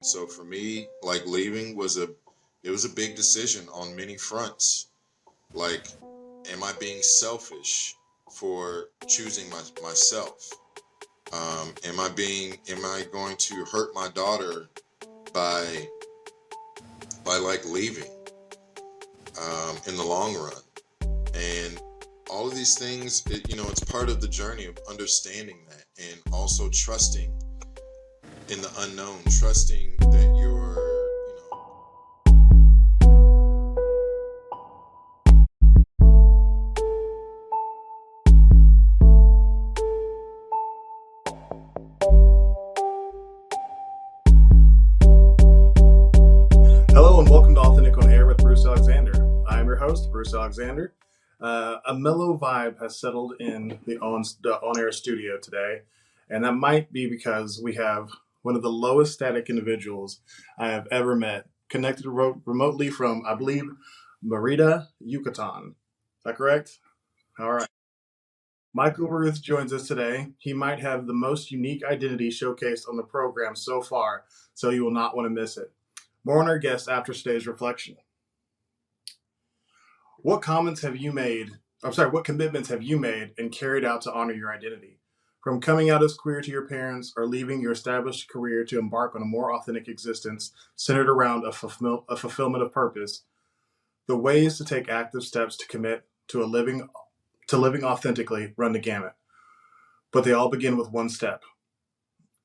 So for me, like leaving was a big decision on many fronts. Like, am I being selfish for choosing myself? Am I going to hurt my daughter by like leaving in the long run? And all of these things, it's part of the journey of understanding that and also trusting in the unknown, trusting that Hello and welcome to Authentic on Air with Bruce Alexander. I'm your host, Bruce Alexander. A mellow vibe has settled in the on-air studio today, and that might be because we have one of the lowest static individuals I have ever met, connected remotely from, I believe, Merida, Yucatan. Is that correct? All right. Michael Ruth joins us today. He might have the most unique identity showcased on the program so far, so you will not want to miss it. More on our guest after today's reflection. What comments have you made? I'm sorry, what commitments have you made and carried out to honor your identity? From coming out as queer to your parents or leaving your established career to embark on a more authentic existence centered around a fulfillment of purpose, the ways to take active steps to commit to living authentically run the gamut. But they all begin with one step: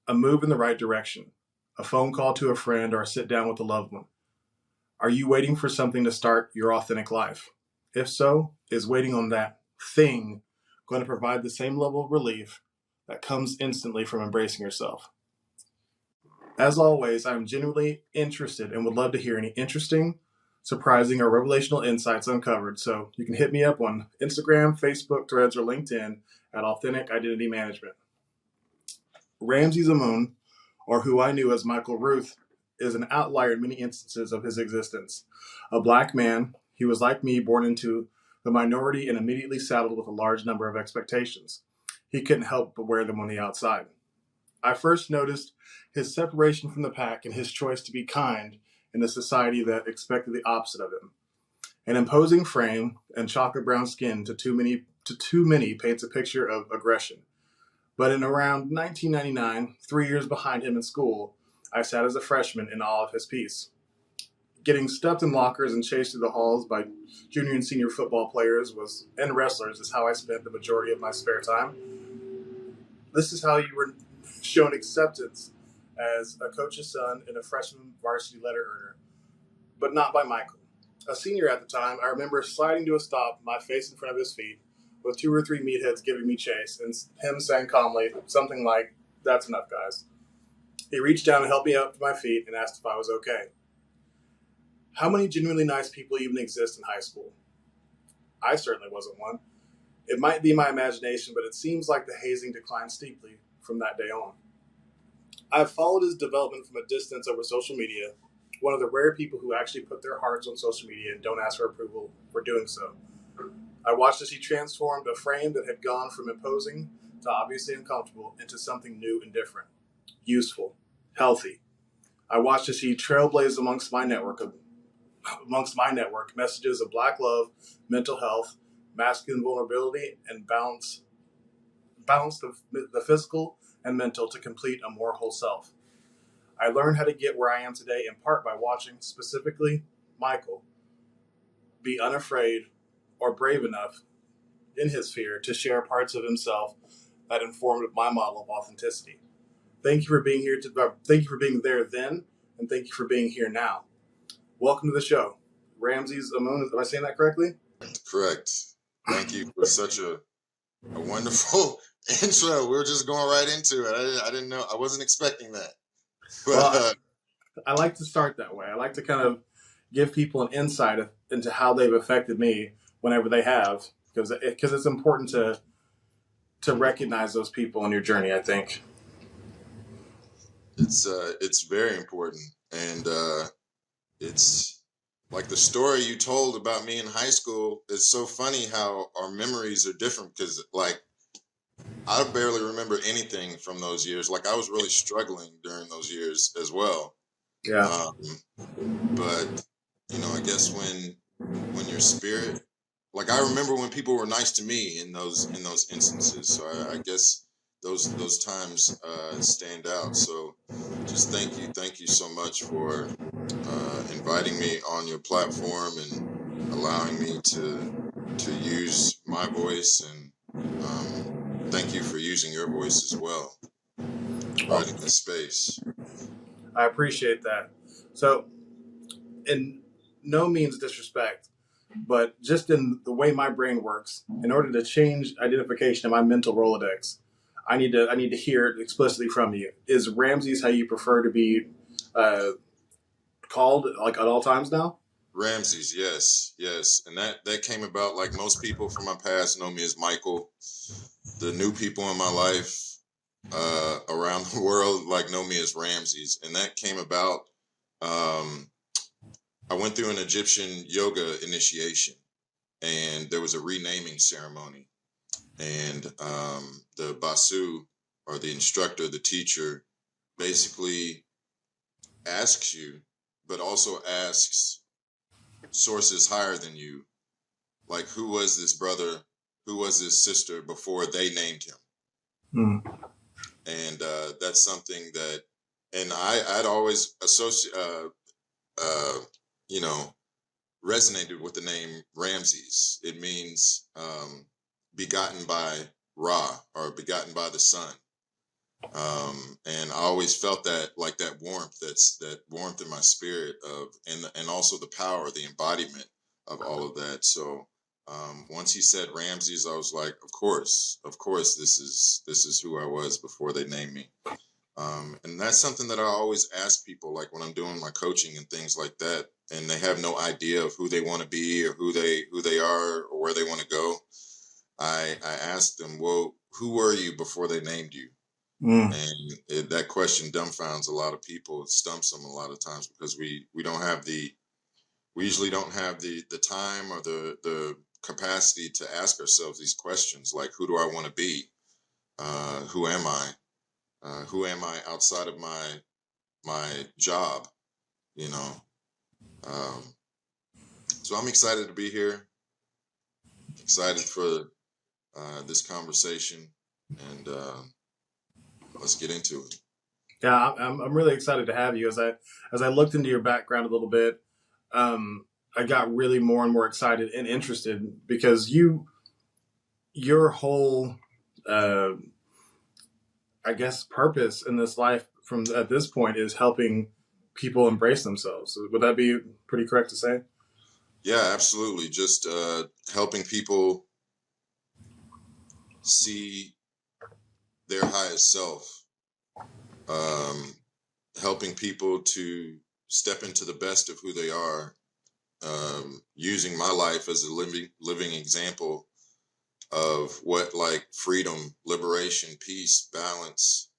a move in the right direction, a phone call to a friend, or a sit down with a loved one. Are you waiting for something to start your authentic life? If so, is waiting on that thing going to provide the same level of relief that comes instantly from embracing yourself? As always, I'm genuinely interested and would love to hear any interesting, surprising, or revelational insights uncovered. So you can hit me up on Instagram, Facebook, Threads, or LinkedIn at Authentic Identity Management. Ramses Amun, or who I knew as Michael Ruth, is an outlier in many instances of his existence. A black man, he was like me, born into the minority and immediately saddled with a large number of expectations. He couldn't help but wear them on the outside. I first noticed his separation from the pack and his choice to be kind in a society that expected the opposite of him. An imposing frame and chocolate brown skin to too many paints a picture of aggression. But in around 1999, 3 years behind him in school, I sat as a freshman in awe of his peace. Getting stuffed in lockers and chased through the halls by junior and senior football players and wrestlers is how I spent the majority of my spare time. This is how you were shown acceptance as a coach's son and a freshman varsity letter earner, but not by Michael. A senior at the time, I remember sliding to a stop, my face in front of his feet, with two or three meatheads giving me chase, and him saying calmly something like, "That's enough, guys." He reached down and helped me up to my feet and asked if I was okay. How many genuinely nice people even exist in high school? I certainly wasn't one. It might be my imagination, but it seems like the hazing declined steeply from that day on. I've followed his development from a distance over social media, one of the rare people who actually put their hearts on social media and don't ask for approval for doing so. I watched as he transformed a frame that had gone from imposing to obviously uncomfortable into something new and different, useful, healthy. I watched as he trailblazed amongst my network messages of black love, mental health, masculine vulnerability, and balance the physical and mental to complete a more whole self. I learned how to get where I am today in part by watching, specifically, Michael be unafraid or brave enough in his fear to share parts of himself that informed my model of authenticity. Thank you for being here. Thank you for being there then, and thank you for being here now. Welcome to the show, Ramses Amun. Am I saying that correctly? correct. Thank you for such a wonderful intro. We were just going right into it. I didn't know. I wasn't expecting that. But Well, I like to start that way. I like to kind of give people an insight into how they've affected me whenever they have, because it's important to recognize those people on your journey, I think. it's very important, and it's like the story you told about me in high school. It's so funny how our memories are different because like I barely remember anything from those years. Like I was really struggling during those years as well. Yeah. Um, but I guess when your spirit, like I remember when people were nice to me in those instances. So I guess those times stand out. So just thank you so much for inviting me on your platform and allowing me to use my voice, and thank you for using your voice as well, Well, providing this space. I appreciate that. So, in no means disrespect, but just in the way my brain works, in order to change identification in my mental Rolodex, I need to hear it explicitly from you. Is Ramses how you prefer to be uh, called, like at all times now? Ramses, yes, yes, and that came about like most people from my past know me as Michael. The new people in my life around the world like know me as Ramses, and that came about. Um, I went through an Egyptian yoga initiation, and there was a renaming ceremony, and the basu, or the instructor, the teacher, basically asks you, but also asks sources higher than you, like who was this brother, who was this sister before they named him. Hmm. And that's something that, and I'd always associate, uh, you know, resonated with the name Ramses. It means begotten by Ra, or begotten by the sun. And I always felt that, like that warmth, that warmth in my spirit of, and also the power, the embodiment of all of that. So once he said Ramses, I was like, of course, this is who I was before they named me. And that's something that I always ask people, like when I'm doing my coaching and things like that, and they have no idea of who they want to be, or who they are, or where they want to go. I ask them, well, who were you before they named you? Mm. And that question dumbfounds a lot of people. It stumps them a lot of times, because we don't have we usually don't have the time or the capacity to ask ourselves these questions, like who do I want to be? Who am I? Who am I outside of my job? You know. Um, so I'm excited to be here. Excited for this conversation, and let's get into it. Yeah, I'm really excited to have you. As I looked into your background a little bit, um, I got really more and more excited and interested because your whole uh, I guess purpose in this life from at this point is helping people embrace themselves. Would that be pretty correct to say? Yeah, absolutely. Just helping people see their highest self, um, helping people to step into the best of who they are, using my life as a living example of what, like, freedom, liberation, peace, balance,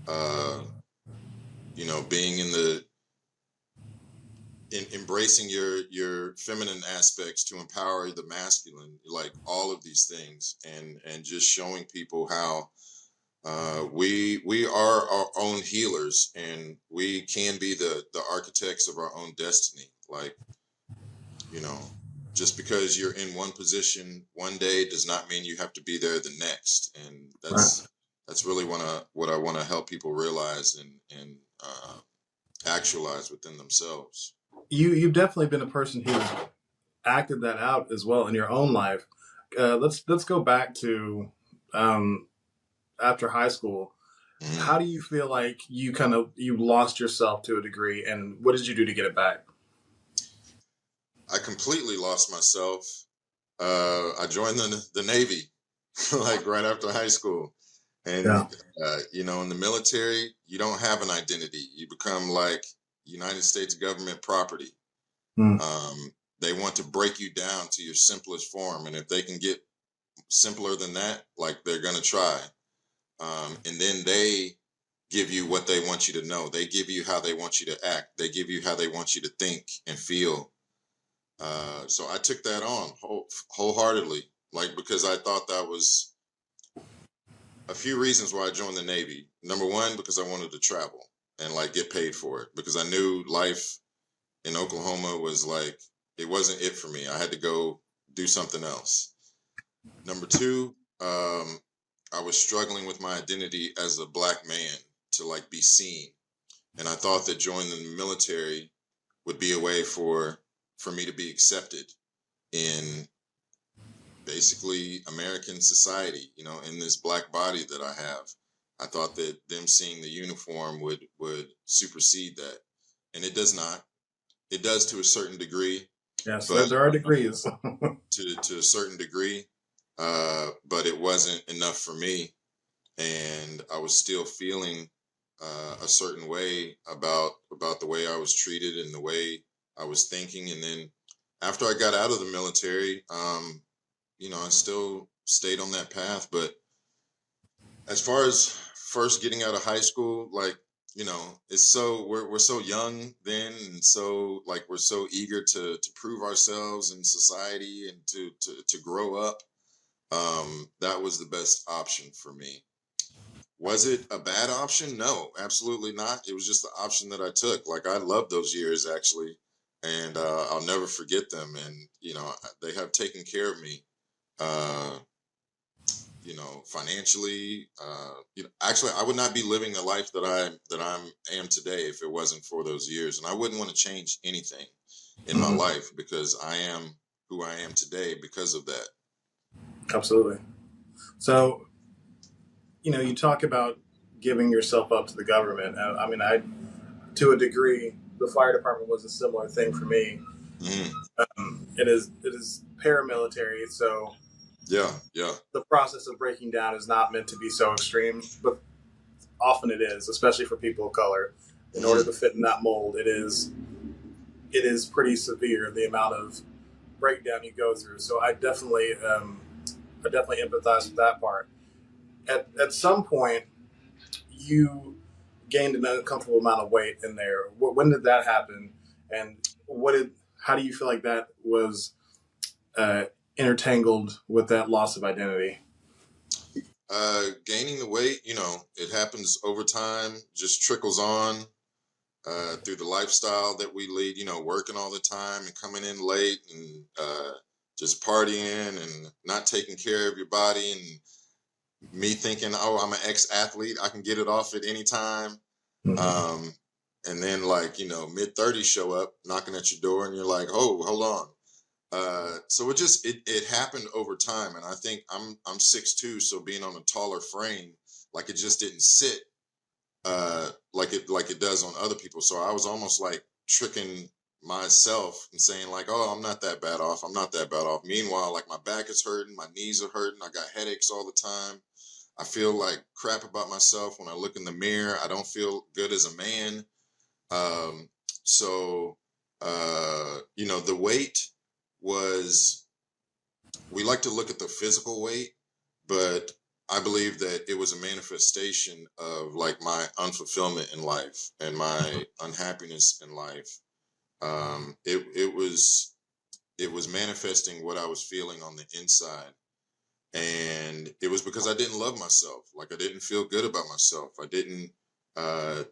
uh, being in embracing your feminine aspects to empower the masculine, like all of these things, and just showing people how we are our own healers, and we can be the architects of our own destiny. Like, you know, just because you're in one position one day does not mean you have to be there the next. And Right. that's really what I want to help people realize, and actualize within themselves. You've definitely been a person who's acted that out as well in your own life. Let's go back to um, after high school. Mhm. How do you feel like you lost yourself to a degree, and what did you do to get it back? I completely lost myself. I joined the Navy, like right after high school. And, Yeah. in the military, you don't have an identity. You become like United States government property. Hmm. Um, they want to break you down to your simplest form. And if they can get simpler than that, like, they're going to try. And then they give you what they want you to know. They give you how they want you to act. They give you how they want you to think and feel. So I took that on wholeheartedly, like, because I thought that was a few reasons why I joined the Navy. Number one, because I wanted to travel. and like get paid for it, because I knew life in Oklahoma was like, it wasn't it for me. I had to go do something else. Number two, I was struggling with my identity as a black man to like be seen. And I thought that joining the military would be a way for me to be accepted in basically American society, you know, in this black body that I have. I thought that them seeing the uniform would supersede that. And it does not. It does to a certain degree, Yes, but there are degrees. to a certain degree, but it wasn't enough for me, and I was still feeling a certain way about the way I was treated and the way I was thinking. And then after I got out of the military, you know, I still stayed on that path. But as far as first getting out of high school, like, you know, it's so we're so young then, and so like we're so eager to prove ourselves in society and to grow up. That was the best option for me. Was it a bad option? No, absolutely not. It was just the option that I took. Like, I love those years actually, and I'll never forget them. And you know, they have taken care of me. Uh, you know, financially. You know, actually, I would not be living the life that I am today if it wasn't for those years. And I wouldn't want to change anything in my Mhm. life, because I am who I am today because of that. Absolutely. So, you talk about giving yourself up to the government. I mean, to a degree, the fire department was a similar thing for me. Mm, It is paramilitary, so yeah, yeah. the process of breaking down is not meant to be so extreme, but often it is, especially for people of color. In order Mm, to fit in that mold, it is pretty severe the amount of breakdown you go through. So I definitely empathize with that part. At some point, you gained an uncomfortable amount of weight in there. When did that happen? And what did? How do you feel like that was uh, intertangled with that loss of identity? Gaining the weight, you know, it happens over time, just trickles on through the lifestyle that we lead, you know, working all the time and coming in late and just partying and not taking care of your body. And me thinking, oh, I'm an ex-athlete, I can get it off at any time. Mm-hmm. Um, and then, like, you know, mid-30s show up knocking at your door and you're like, oh, hold on. So it happened over time, and I think I'm 6'2", so being on a taller frame, like it just didn't sit like it does on other people. So I was almost like tricking myself and saying like, oh, I'm not that bad off. I'm not that bad off. Meanwhile, like my back is hurting, my knees are hurting, I got headaches all the time. I feel like crap about myself when I look in the mirror. I don't feel good as a man. Um, so you know, the weight was, we like to look at the physical weight, but I believe that it was a manifestation of like my unfulfillment in life and my unhappiness in life. It was manifesting what I was feeling on the inside, and it was because I didn't love myself. Like, I didn't feel good about myself. I didn't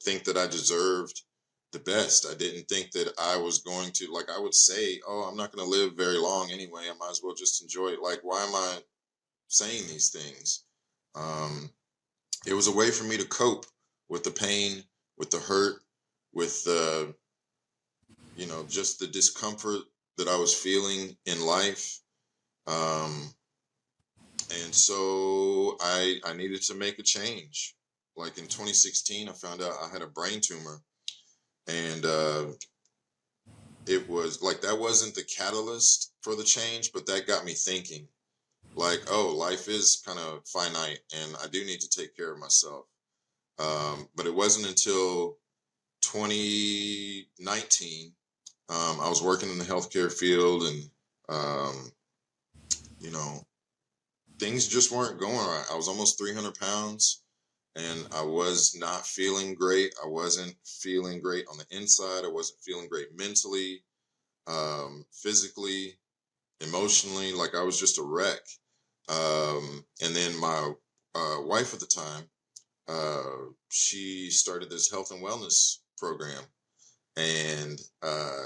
think that I deserved the best. I didn't think that I was going to, like, I would say, oh, I'm not going to live very long anyway. I might as well just enjoy it. Like, why am I saying these things? Um, it was a way for me to cope with the pain, with the hurt, with the, you know, just the discomfort that I was feeling in life. Um, and so I needed to make a change. Like in 2016, I found out I had a brain tumor, and it was like, that wasn't the catalyst for the change, but that got me thinking. Like, oh, life is kind of finite, and I do need to take care of myself. But it wasn't until 2019. I was working in the healthcare field, and um, you know, things just weren't going right. I was almost 300 pounds, and I was not feeling great. I wasn't feeling great on the inside. I wasn't feeling great mentally, physically, emotionally. Like, I was just a wreck. And then my wife at the time, she started this health and wellness program, and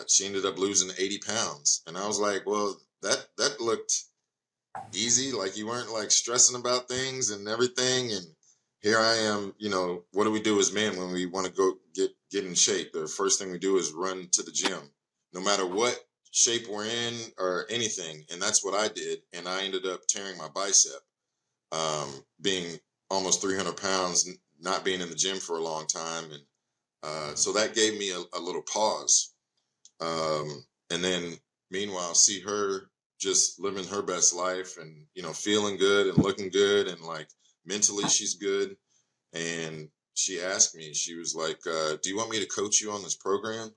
she ended up losing 80 pounds. And I was like, well, that looked easy. Like you weren't like stressing about things and everything. And here I am, what do we do as men when we want to go get in shape? The first thing we do is run to the gym, no matter what shape we're in or anything. And that's what I did. And I ended up tearing my bicep, being almost 300 pounds, not being in the gym for a long time. And so that gave me a little pause. And then meanwhile, see her just living her best life and, feeling good and looking good, and like mentally she's good. And she asked me, she was like, do you want me to coach you on this program?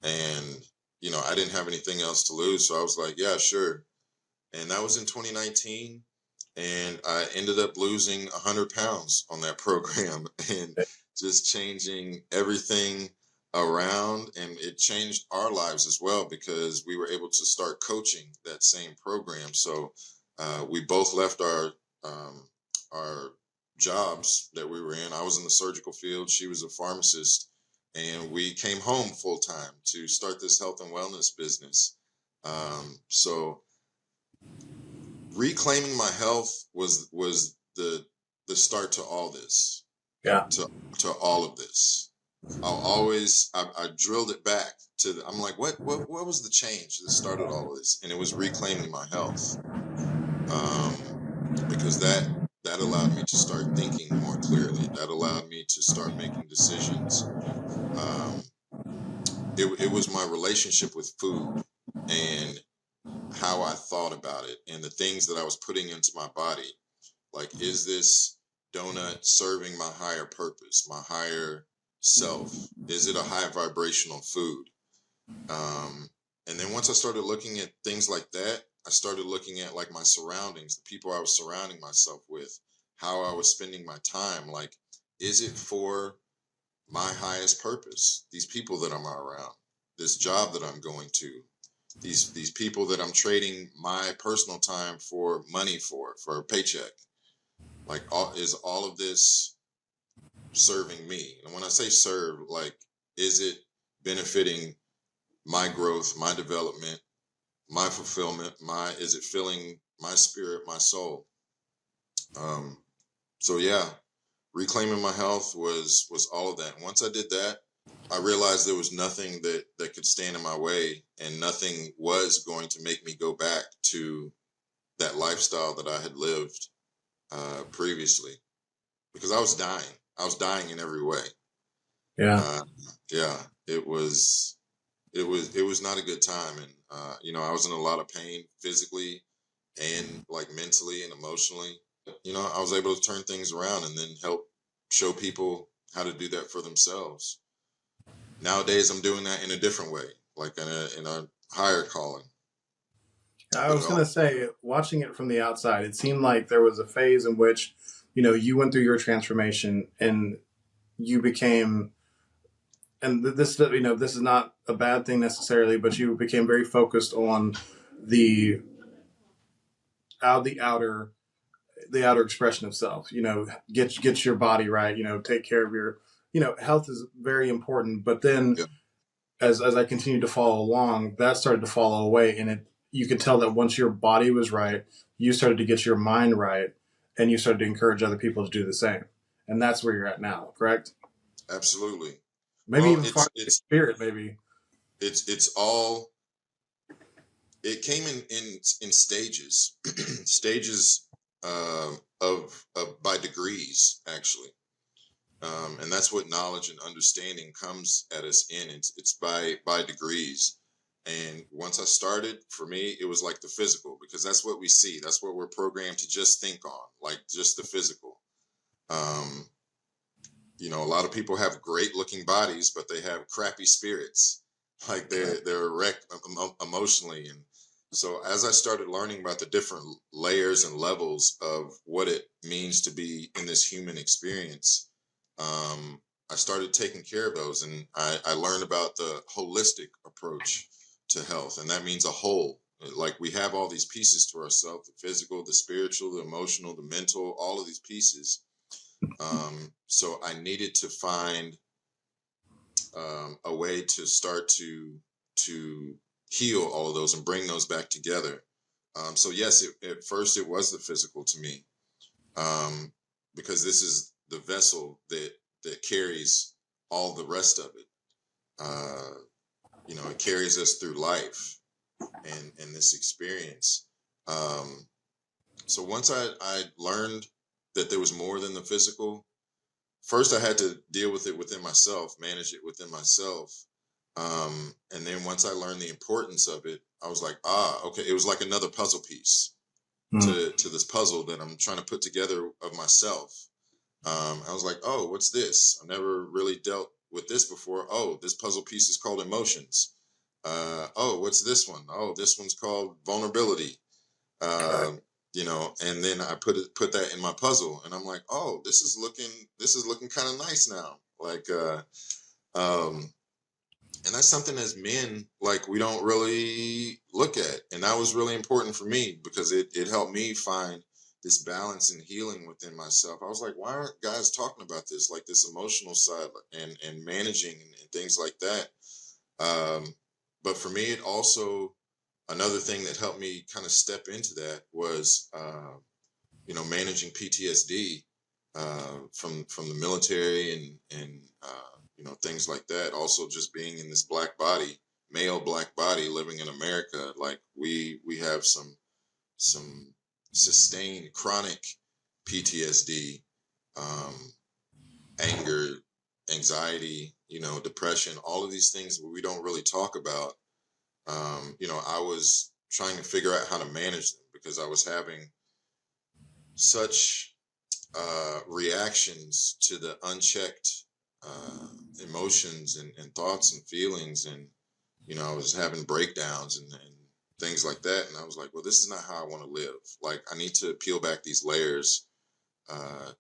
And, I didn't have anything else to lose. So I was like, yeah, sure. And that was in 2019. And I ended up losing 100 pounds on that program and just changing everything around. And it changed our lives as well, because we were able to start coaching that same program. So we both left our jobs that we were in. I was in the surgical field, she was a pharmacist, and we came home full time to start this health and wellness business. So reclaiming my health was the start to all this. Yeah. To all of this. I drilled it back I'm like, what was the change that started all of this? And it was reclaiming my health. Because that allowed me to start thinking more clearly. That allowed me to start making decisions. um it was my relationship with food, and how I thought about it, and the things that I was putting into my body. Like, is this donut serving my higher purpose, my higher self? Is it a high vibrational food? And then once I started looking at things like that, I started looking at like my surroundings, the people I was surrounding myself with, how I was spending my time. Like, is it for my highest purpose? These people that I'm around, this job that I'm going to, these people that I'm trading my personal time for money for a paycheck. Like, is all of this serving me? And when I say serve, like, is it benefiting my growth, my development, my fulfillment? Is it filling my spirit, my soul? Um, so yeah, reclaiming my health was all of that. And once I did that, I realized there was nothing that could stand in my way, and nothing was going to make me go back to that lifestyle that I had lived previously, because I was dying. I was dying in every way. Yeah. Uh, yeah, it was not a good time, and I was in a lot of pain physically and like mentally and emotionally. I was able to turn things around and then help show people how to do that for themselves. Nowadays, I'm doing that in a different way, like in a higher calling. I But was going to say, watching it from the outside, it seemed like there was a phase in which, you went through your transformation and you became, and this is not a bad thing necessarily, but you became very focused on the the outer expression of self. Get your body right. Take care of your. Health is very important. But then, yeah, as I continued to follow along, that started to fall away, and you could tell that once your body was right, you started to get your mind right, and you started to encourage other people to do the same. And that's where you're at now, correct? absolutely. Maybe Well, even find your spirit, maybe. it's all it came in stages, stages of by degrees, actually. And that's what knowledge and understanding comes at us in. It's by degrees. And once I started, for me, it was like the physical, because that's what we see. That's what we're programmed to just think on, like just the physical. Um, a lot of people have great looking bodies, but they have crappy spirits. Like they're wrecked emotionally. And so as I started learning about the different layers and levels of what it means to be in this human experience, I started taking care of those, and I learned about the holistic approach to health, and that means a whole. Like, we have all these pieces to ourselves: the physical, the spiritual, the emotional, the mental, all of these pieces. So I needed to find a way to start to heal all of those and bring those back together. So yes, at first it was the physical to me, um, because this is the vessel that carries all the rest of it. Uh, it carries us through life and this experience. Um, so once I learned that there was more than the physical, first I had to deal with it within myself, manage it within myself. And then once I learned the importance of it, I was like, okay, it was like another puzzle piece Mm. to this puzzle that I'm trying to put together of myself. I was like, oh, what's this? I've never really dealt with this before. Oh, this puzzle piece is called emotions. Oh, what's this one? Oh, this one's called vulnerability. Right. Uh, and then I put that in my puzzle, and I'm like, oh, this is looking kind of nice now. Like, um, and that's something as men, like, we don't really look at, and that was really important for me because it helped me find this balance and healing within myself. I was like, why aren't guys talking about this, like this emotional side and managing and things like that? But for me, it also, another thing that helped me kind of step into that was managing PTSD from the military and things like that. Also, just being in this black body, male black body, living in America, like we have some sustained chronic PTSD, um, anger, anxiety, depression, all of these things we don't really talk about. I was trying to figure out how to manage them because I was having such reactions to the unchecked uh, emotions and thoughts and feelings. And, I was having breakdowns and things like that. And I was like, well, this is not how I want to live. Like, I need to peel back these layers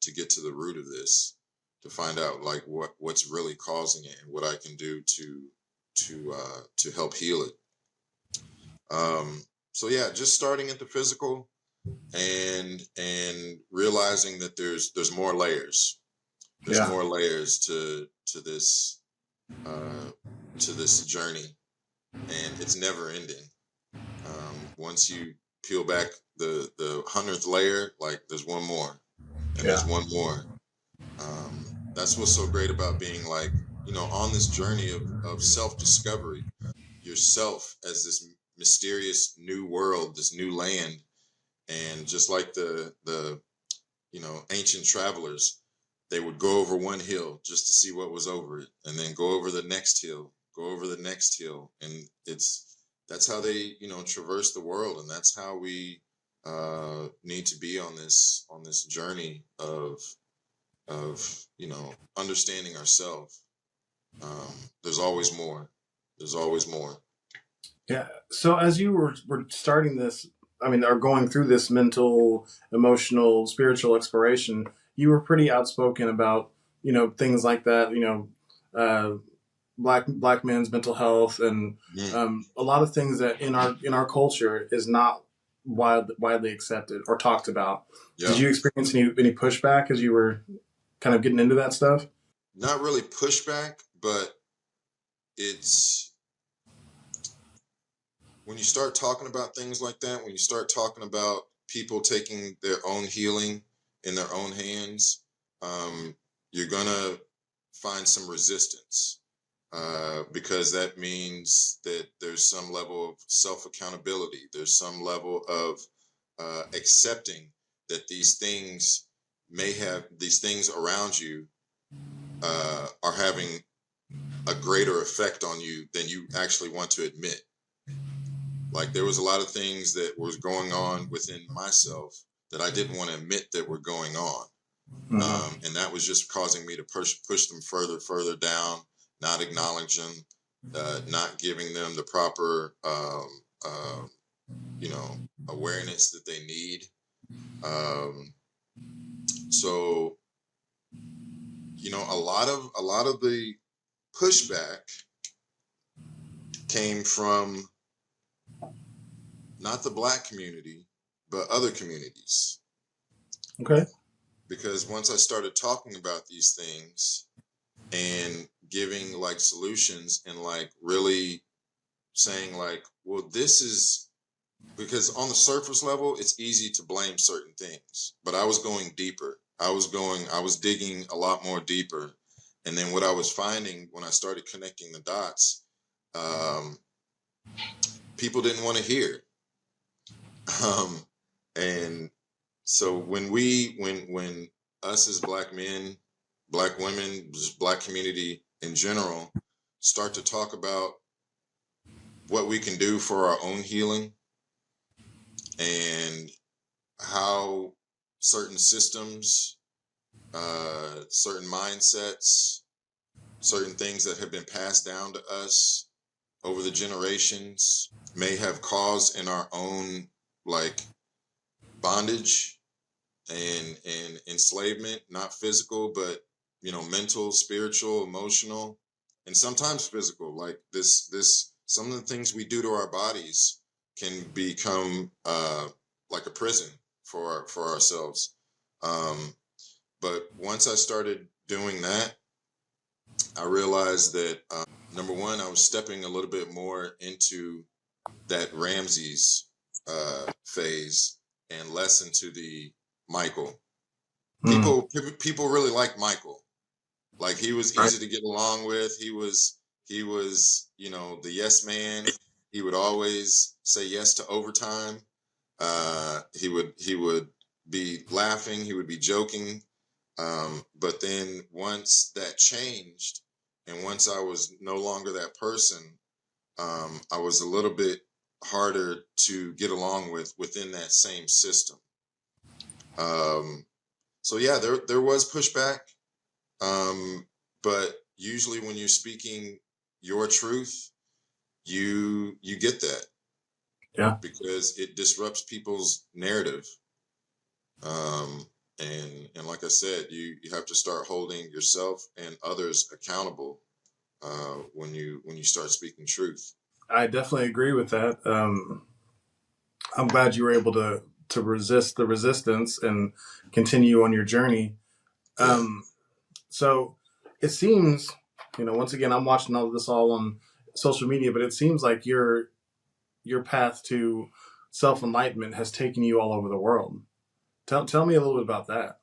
to get to the root of this, to find out like what's really causing it and what I can do to help heal it. So yeah, just starting at the physical and realizing that there's more layers. There's Yeah. more layers to this uh, to this journey, and it's never ending. Once you peel back the 100th layer, like there's one more, and Yeah. there's one more. That's what's so great about being like on this journey of self discovery, yourself as this mysterious new world, this new land. And just like the ancient travelers, they would go over one hill just to see what was over it, and then go over the next hill, go over the next hill, and that's how they traverse the world, and that's how we need to be on this journey of understanding ourselves. There's always more. There's always more. Yeah. So as you were starting this, I mean, are going through this mental, emotional, spiritual exploration, you were pretty outspoken about, things like that, uh, black men's mental health and Mm, a lot of things that in our culture is not widely accepted or talked about. Did yeah. you experience any pushback as you were kind of getting into that stuff? Not really pushback, but it's when you start talking about things like that, when you start talking about people taking their own healing in their own hands, um, you're gonna find some resistance because that means that there's some level of self accountability. There's some level of accepting that these things around you are having a greater effect on you than you actually want to admit. Like, there was a lot of things that was going on within myself that I didn't want to admit that were going on. Mm-hmm. And that was just causing me to push them further down, not acknowledging, not giving them the proper, you know, awareness that they need. Um, so, a lot of the pushback came from not the black community, but other communities. Okay. because once I started talking about these things and giving like solutions and like really saying like, well, this is because on the surface level, it's easy to blame certain things, but I was going deeper. I was digging a lot more deeper. And then what I was finding when I started connecting the dots, um, people didn't want to hear. Um, and so when us as black men, black women, just black community in general, start to talk about what we can do for our own healing and how certain systems, certain mindsets, certain things that have been passed down to us over the generations may have caused in our own like bondage and enslavement, not physical, but mental, spiritual, emotional, and sometimes physical. Like this, some of the things we do to our bodies can become like a prison for ourselves. Um, but once I started doing that, I realized that number one, I was stepping a little bit more into that Ramses phase and less into the Michael. Mm. People really like Michael. Like he was Right. easy to get along with. He was the yes man. He would always say yes to overtime. He would be laughing. He would be joking. But then once that changed, and once I was no longer that person, I was a little bit harder to get along with within that same system. Um, so yeah, there was pushback, but usually when you're speaking your truth, you get that Yeah. because it disrupts people's narrative. Um, and like I said, you have to start holding yourself and others accountable when you start speaking truth. I definitely agree with that. I'm glad you were able to resist the resistance and continue on your journey. Yeah, Um, so it seems, once again, I'm watching all of this all on social media, but it seems like your path to self enlightenment has taken you all over the world. Tell me a little bit about that.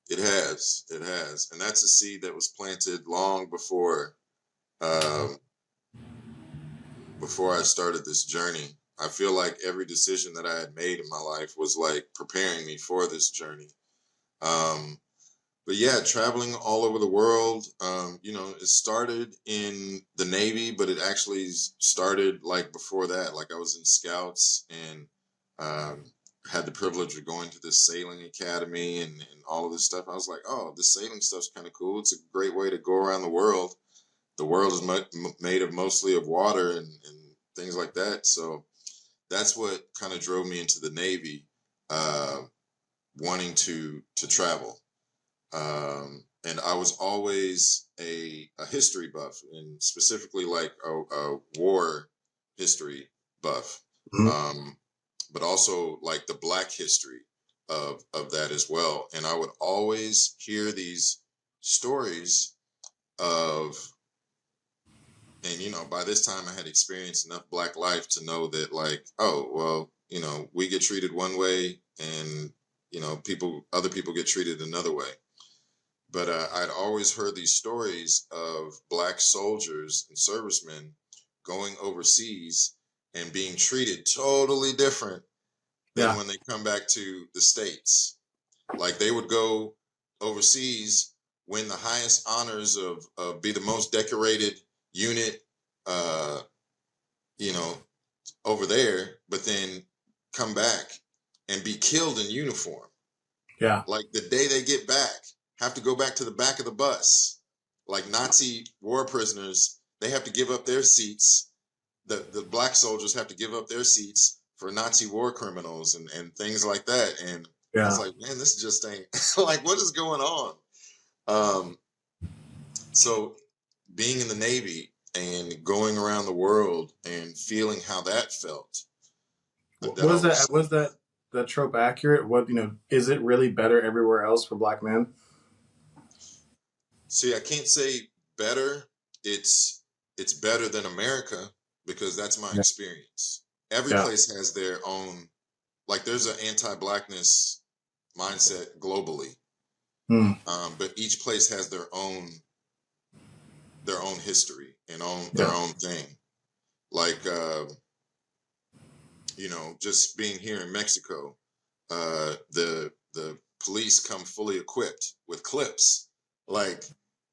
it has, and that's a seed that was planted long um, before I started this journey. I feel like every decision that I had made in my life was like preparing me for this journey. Um, but yeah, traveling all over the world. It started in the Navy, but it actually started like before that. Like I was in Scouts and um, had the privilege of going to this sailing academy and all of this stuff. I was like, oh, this sailing stuff's kind of cool. It's a great way to go around the world. The world is made of mostly of water and things like that. So that's what kind of drove me into the Navy, uh, wanting to travel. And I was always a history buff, and specifically like a war history buff, Mhm. um, but also like the Black history of that as well. And I would always hear these stories of, and by this time I had experienced enough Black life to know that like, oh well, we get treated one way, and other people get treated another way. But I'd always heard these stories of Black soldiers and servicemen going overseas and being treated totally different than Yeah. when they come back to the States. Like they would go overseas, win the highest honors of be the most decorated unit, uh, you know, over there, but then come back and be killed in uniform. Yeah. Like the day they get back, have to go back to the back of the bus. Like Nazi war prisoners, they have to give up their seats. The Black soldiers have to give up their seats for Nazi war criminals and things like that. And I was Yeah. like, man, this just ain't like what is going on? Um, so being in the Navy and going around the world and feeling how that felt, that Was I that? was Was that? that trope accurate? What, is it really better everywhere else for black men? See, I can't say better. It's better than America because that's my Yeah. experience. Every Yeah. place has their own, like there's an anti-blackness mindset globally, Hmm. but each place has their own history and own their Yeah. own thing. Like just being here in Mexico, the police come fully equipped with clips. Like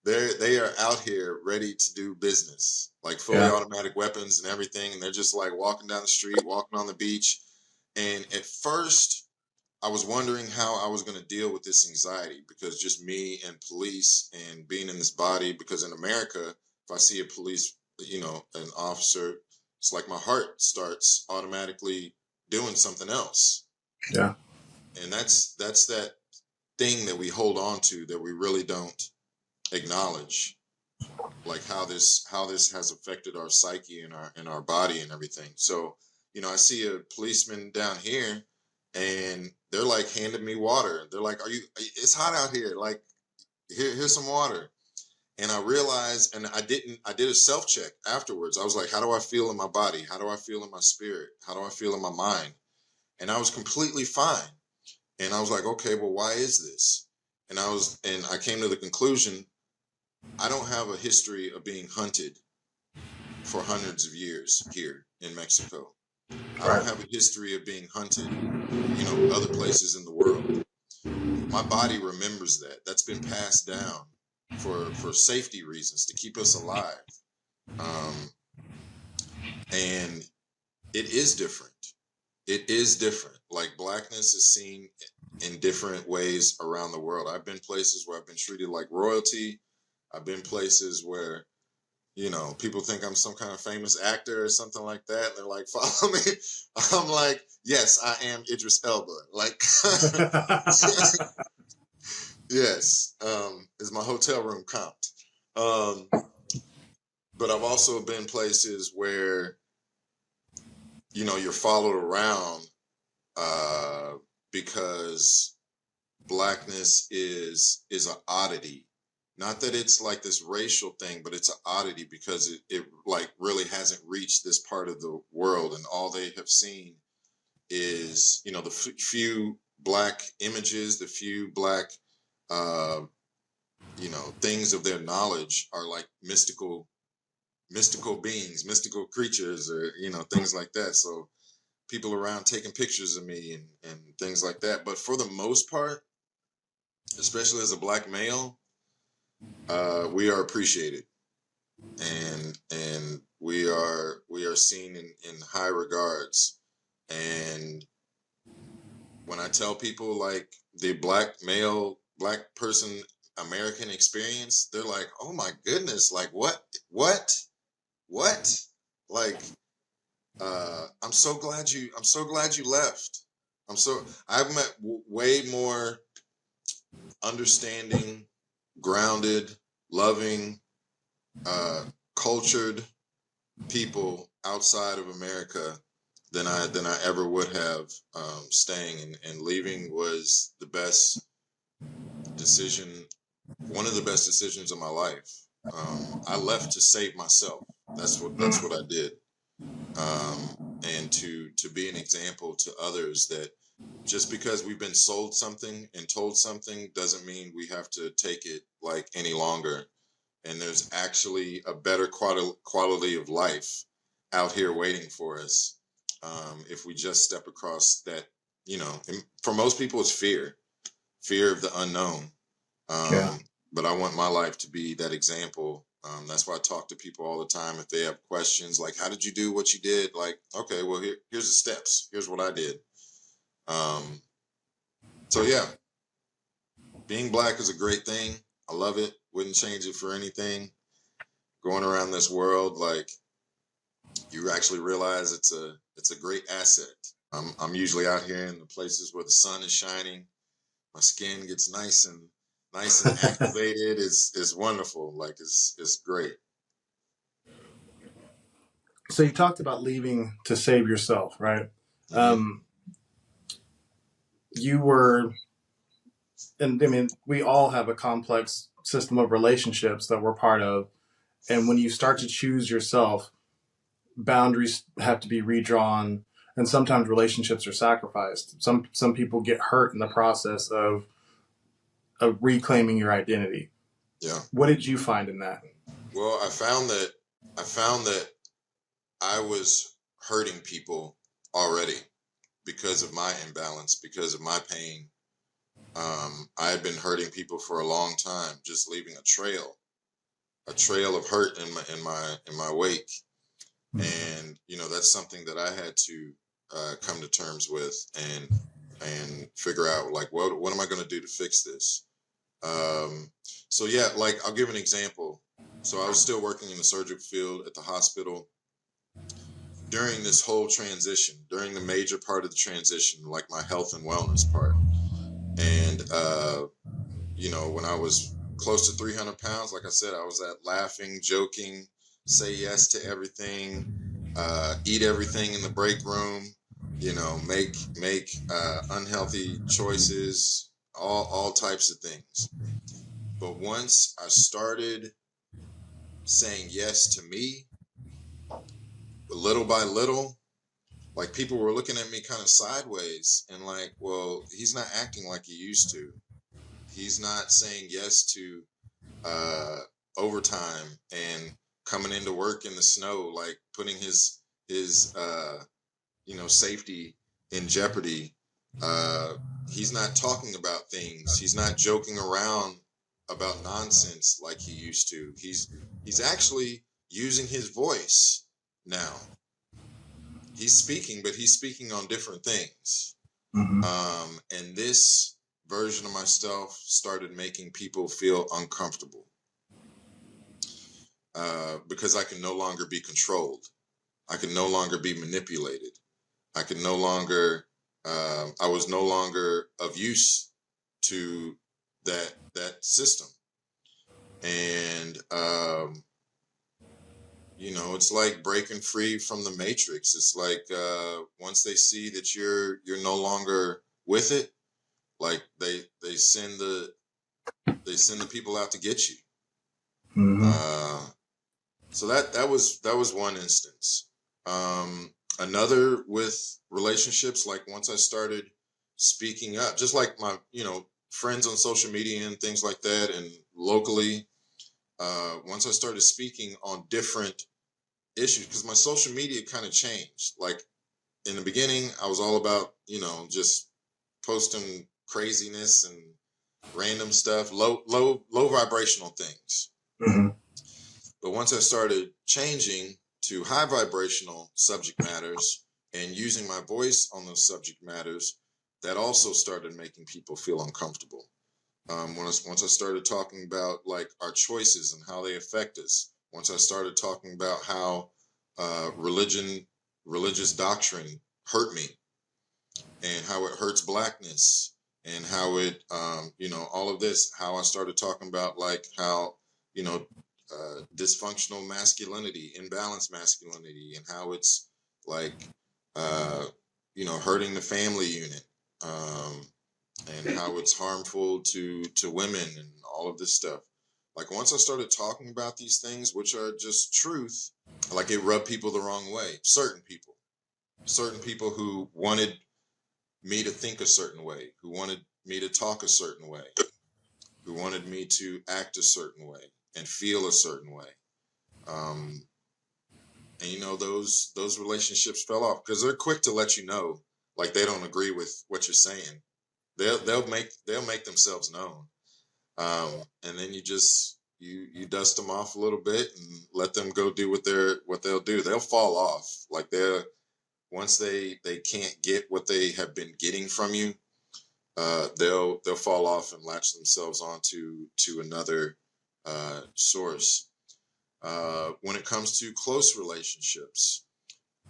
they are out here ready to do business, like fully Yeah. automatic weapons and everything. And they're just like walking down the street, walking on the beach. And at first, I was wondering how I was going to deal with this anxiety because just me and police and being in this body. Because in America, if I see a police, an officer, it's like my heart starts automatically doing something else. Yeah. And that's that thing that we hold on to that we really don't acknowledge, like how this has affected our psyche and our body and everything. So I see a policeman down here and they're like handing me water. They're like, it's hot out here, like here's some water. And I realized, and I did a self check afterwards. I was like, how do I feel in my body? How do I feel in my spirit? How do I feel in my mind? And I was completely fine. And I was like, okay, well, why is this? And I came to the conclusion, I don't have a history of being hunted for hundreds of years here in Mexico. I don't Right. have a history of being hunted, other places in the world. My body remembers that. That's been passed down for safety reasons to keep us alive. Um, and it is different. It is different. Like blackness is seen in different ways around the world. I've been places where I've been treated like royalty. I've been places where people think I'm some kind of famous actor or something like that. And they're like, follow me. I'm like, yes, I am Idris Elba. Like, yes, is my hotel room comped. Um, but I've also been places where, you're followed around because blackness is an oddity. Not that it's like this racial thing, but it's an oddity because it like really hasn't reached this part of the world, and all they have seen is the few black images, the few black uh, things of their knowledge are like mystical beings, mystical creatures, or things like that. So people around taking pictures of me and things like that. But for the most part, especially as a black male, we are appreciated and we are seen in high regards. And when I tell people like the black person American experience, they're like, oh my goodness, like what like I'm so glad you left. I've met way more understanding, grounded, loving, cultured people outside of America than I ever would have. Staying and leaving was the best decision, one of the best decisions of my life. I left to save myself. That's what I did, and to be an example to others that just because we've been sold something and told something doesn't mean we have to take it like any longer. And there's actually a better quality of life out here waiting for us, if we just step across that. And for most people, it's fear of the unknown. Yeah. But I want my life to be that example. That's why I talk to people all the time if they have questions like, "How did you do what you did?" Like, okay, well, here's the steps. Here's what I did. Um, so yeah, being black is a great thing. I love it. Wouldn't change it for anything. Going around this world, like you actually realize it's a great asset. I'm usually out here in the places where the sun is shining. My skin gets nice and activated. It's wonderful. Like it's great. So you talked about leaving to save yourself, right? Hmm. Um, you were, and I mean, we all have a complex system of relationships that we're part of. And when you start to choose yourself, boundaries have to be redrawn, and sometimes relationships are sacrificed. Some people get hurt in the process of reclaiming your identity. Yeah. What did you find in that? Well, I found that I was hurting people already because of my imbalance, because of my pain. I had been hurting people for a long time, just leaving a trail of hurt in my wake. And that's something that I had to come to terms with and figure out, like, what am I going to do to fix this? So yeah, like, I'll give an example. So I was still working in the surgical field at the hospital during this whole transition, during the major part of the transition, like my health and wellness part. And when I was close to 300 pounds, like I said, I was at laughing, joking, say yes to everything, eat everything in the break room, make unhealthy choices, all types of things. But once I started saying yes to me, little by little, like, people were looking at me kind of sideways and like, well, he's not acting like he used to. He's not saying yes to uh, overtime and coming into work in the snow, like putting his safety in jeopardy. Uh, he's not talking about things. He's not joking around about nonsense like he used to. He's actually using his voice now. He's speaking, but he's speaking on different things. Mm-hmm. And this version of myself started making people feel uncomfortable because I can no longer be controlled. I can no longer be manipulated. I can no longer. I was no longer of use to that system, and it's like breaking free from the matrix. It's like once they see that you're no longer with it, like they send the people out to get you. Mm-hmm. So that was one instance. Another with relationships, like once I started speaking up, just like my friends on social media and things like that, and locally, once I started speaking on different issues, because my social media kind of changed. Like, in the beginning, I was all about just posting craziness and random stuff, low vibrational things. Mm-hmm. But once I started changing to high vibrational subject matters and using my voice on those subject matters, that also started making people feel uncomfortable. Once I started talking about, like, our choices and how they affect us, once I started talking about how religious doctrine hurt me, and how it hurts blackness, and how it, all of this, how I started talking about, like, how, you know, dysfunctional masculinity, imbalanced masculinity, and how it's like, uh, hurting the family unit, and how it's harmful to women and all of this stuff. Like, once I started talking about these things, which are just truth, like, it rubbed people the wrong way. Certain people who wanted me to think a certain way, who wanted me to talk a certain way, who wanted me to act a certain way and feel a certain way. Um, and those relationships fell off because they're quick to let you know, like, they don't agree with what you're saying. They'll make themselves known, and then you dust them off a little bit and let them go do what they'll do. They'll fall off, like, once they can't get what they have been getting from you. They'll fall off and latch themselves onto another source. When it comes to close relationships,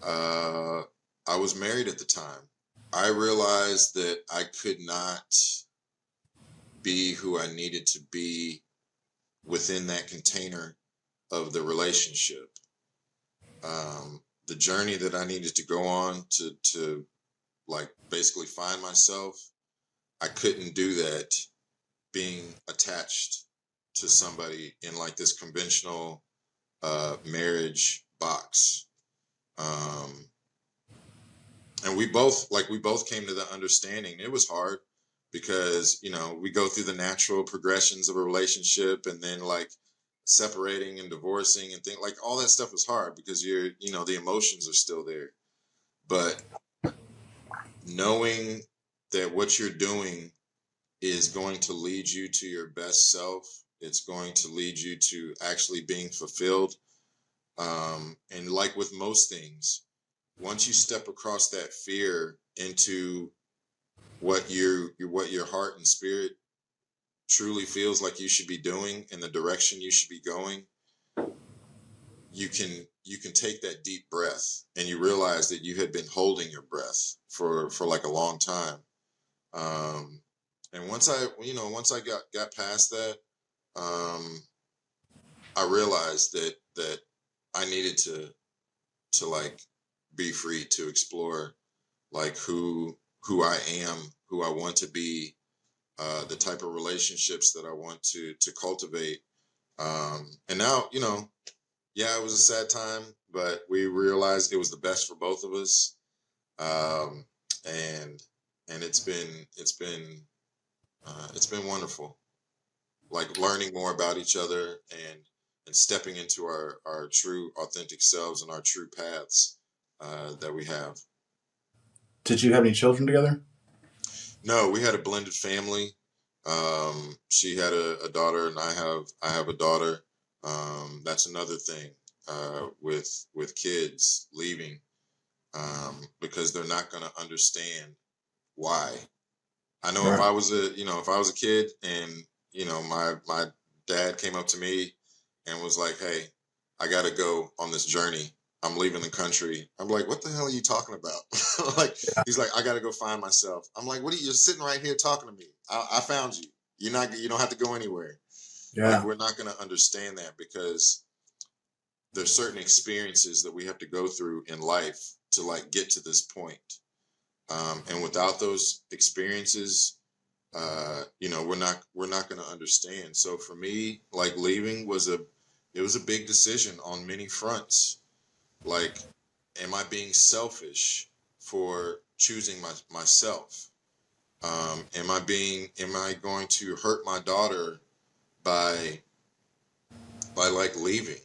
uh, I was married at the time. I realized that I could not be who I needed to be within that container of the relationship. The journey that I needed to go on to like basically find myself, I couldn't do that being attached to somebody in like this conventional marriage box. Um, and we both came to the understanding. It was hard because, you know, we go through the natural progressions of a relationship, and then like separating and divorcing and things like all that stuff was hard because you know, the emotions are still there. But knowing that what you're doing is going to lead you to your best self, it's going to lead you to actually being fulfilled. And like with most things, once you step across that fear into what your heart and spirit truly feels like you should be doing and the direction you should be going, you can take that deep breath and you realize that you had been holding your breath for like a long time. um and once I got past that, um I realized that I needed to like be free to explore like who I am, who I want to be, the type of relationships that I want to cultivate. And now, you know, yeah, it was a sad time, but we realized it was the best for both of us. Um, and it's been wonderful, like learning more about each other and stepping into our true authentic selves and our true paths that we have. Did you have any children together? No, we had a blended family. She had a daughter, and I have a daughter. That's another thing with kids leaving, because they're not going to understand why. I know if Right. I was if I was a kid and my dad came up to me and was like, "Hey, I got to go on this journey. I'm leaving the country." I'm like, "What the hell are you talking about?" Like he's like, "I got to go find myself." I'm like, "What are you? You're sitting right here talking to me. I found you. You don't have to go anywhere." Like Yeah. we're not going to understand that because there's certain experiences that we have to go through in life to like get to this point. And without those experiences, we're not going to understand. So for me, like leaving it was a big decision on many fronts. Like, am I being selfish for choosing myself? Am I going to hurt my daughter by like leaving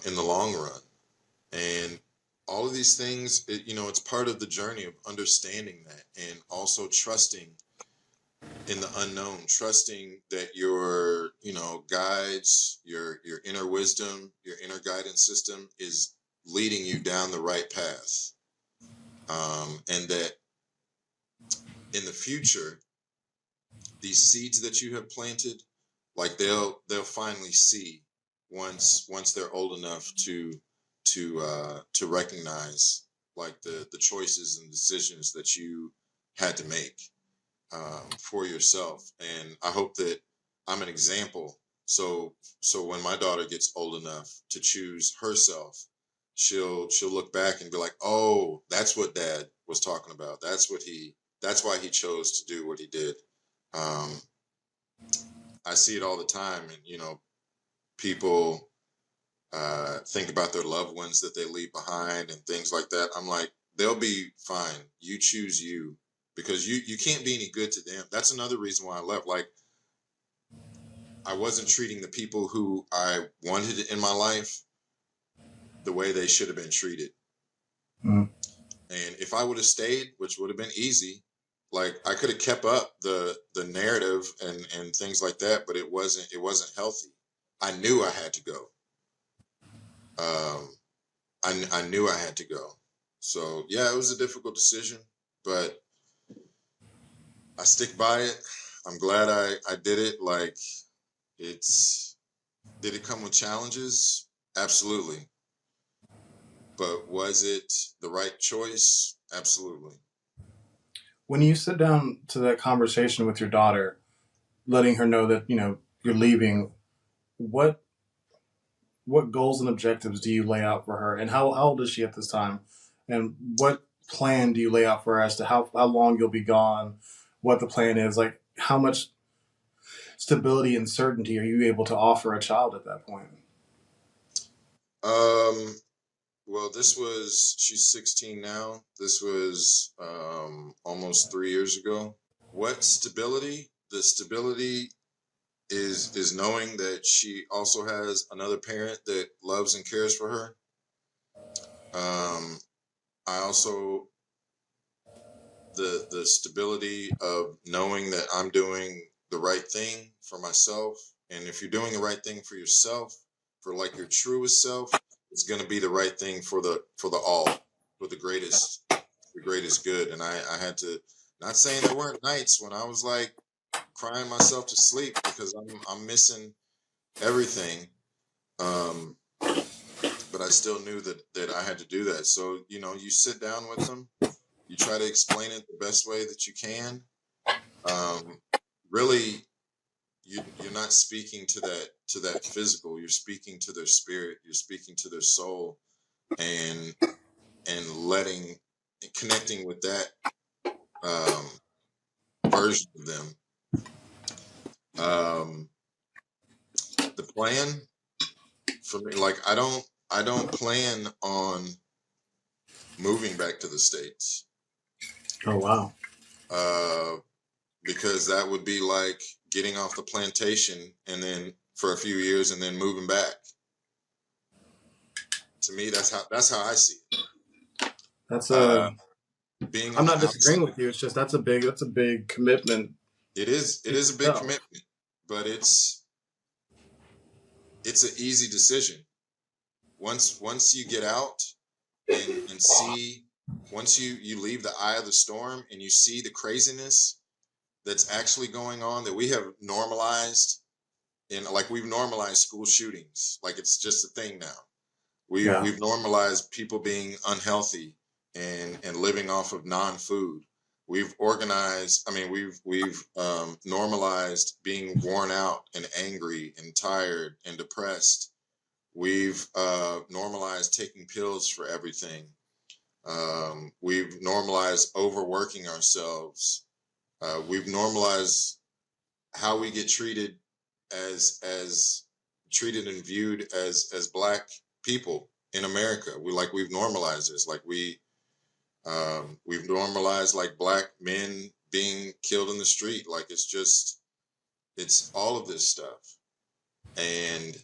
in the long run? And all of these things, it's part of the journey of understanding that and also trusting in the unknown, trusting that your, guides, your inner wisdom, your inner guidance system is leading you down the right path. And that in the future, these seeds that you have planted, like they'll finally see once they're old enough to recognize like the choices and decisions that you had to make for yourself. And I hope that I'm an example. So when my daughter gets old enough to choose herself, she'll look back and be like, "Oh, that's what Dad was talking about. That's why he chose to do what he did." Um, I see it all the time, and people think about their loved ones that they leave behind and things like that. I'm like, they'll be fine. You choose you because you can't be any good to them. That's another reason why I left. Like, I wasn't treating the people who I wanted in my life the way they should have been treated. Mm. And if I would have stayed, which would have been easy, like I could have kept up the narrative and things like that, but it wasn't healthy. I knew I had to go. Um, I knew I had to go. So yeah, it was a difficult decision, but I stick by it. I'm glad I did it. Like it's did it come with challenges? Absolutely. But was it the right choice? Absolutely. When you sit down to that conversation with your daughter, letting her know that you're leaving, what what goals and objectives do you lay out for her, and how old is she at this time, and what plan do you lay out for her as to how long you'll be gone, what the plan is? Like, how much stability and certainty are you able to offer a child at that point? Um, well, she's 16 now. This was almost 3 years ago. What stability? The stability is knowing that she also has another parent that loves and cares for her. I also the stability of knowing that I'm doing the right thing for myself. And if you're doing the right thing for yourself, for like your truest self, it's going to be the right thing for the all, for the greatest good. And I had to, not saying there weren't nights when I was like crying myself to sleep because I'm missing everything. Um, but I still knew that I had to do that. So, you sit down with them, you try to explain it the best way that you can. um, Really, you're not speaking to that physical. You're speaking to their spirit. You're speaking to their soul, and letting connecting with that um, version of them. Um, the plan for me, like I don't plan on moving back to the States. Oh wow. Uh, because that would be like getting off the plantation and then for a few years and then moving back. To me, that's how I see it. That's Uh, a. Being I'm on the not outside, disagreeing with you. It's just that's a big commitment it is a big itself. commitment, but it's an easy decision. Once you get out and see, once you leave the eye of the storm and you see the craziness that's actually going on, that we have normalized, in like we've normalized school shootings, like it's just a thing now. We've Yeah. we've normalized people being unhealthy and living off of non-food. We've organized. I mean, we've normalized being worn out and angry and tired and depressed. We've normalized taking pills for everything. We've normalized overworking ourselves. We've normalized how we get treated as treated and viewed as black people in America. We've normalized this. We've normalized like black men being killed in the street. Like it's all of this stuff. And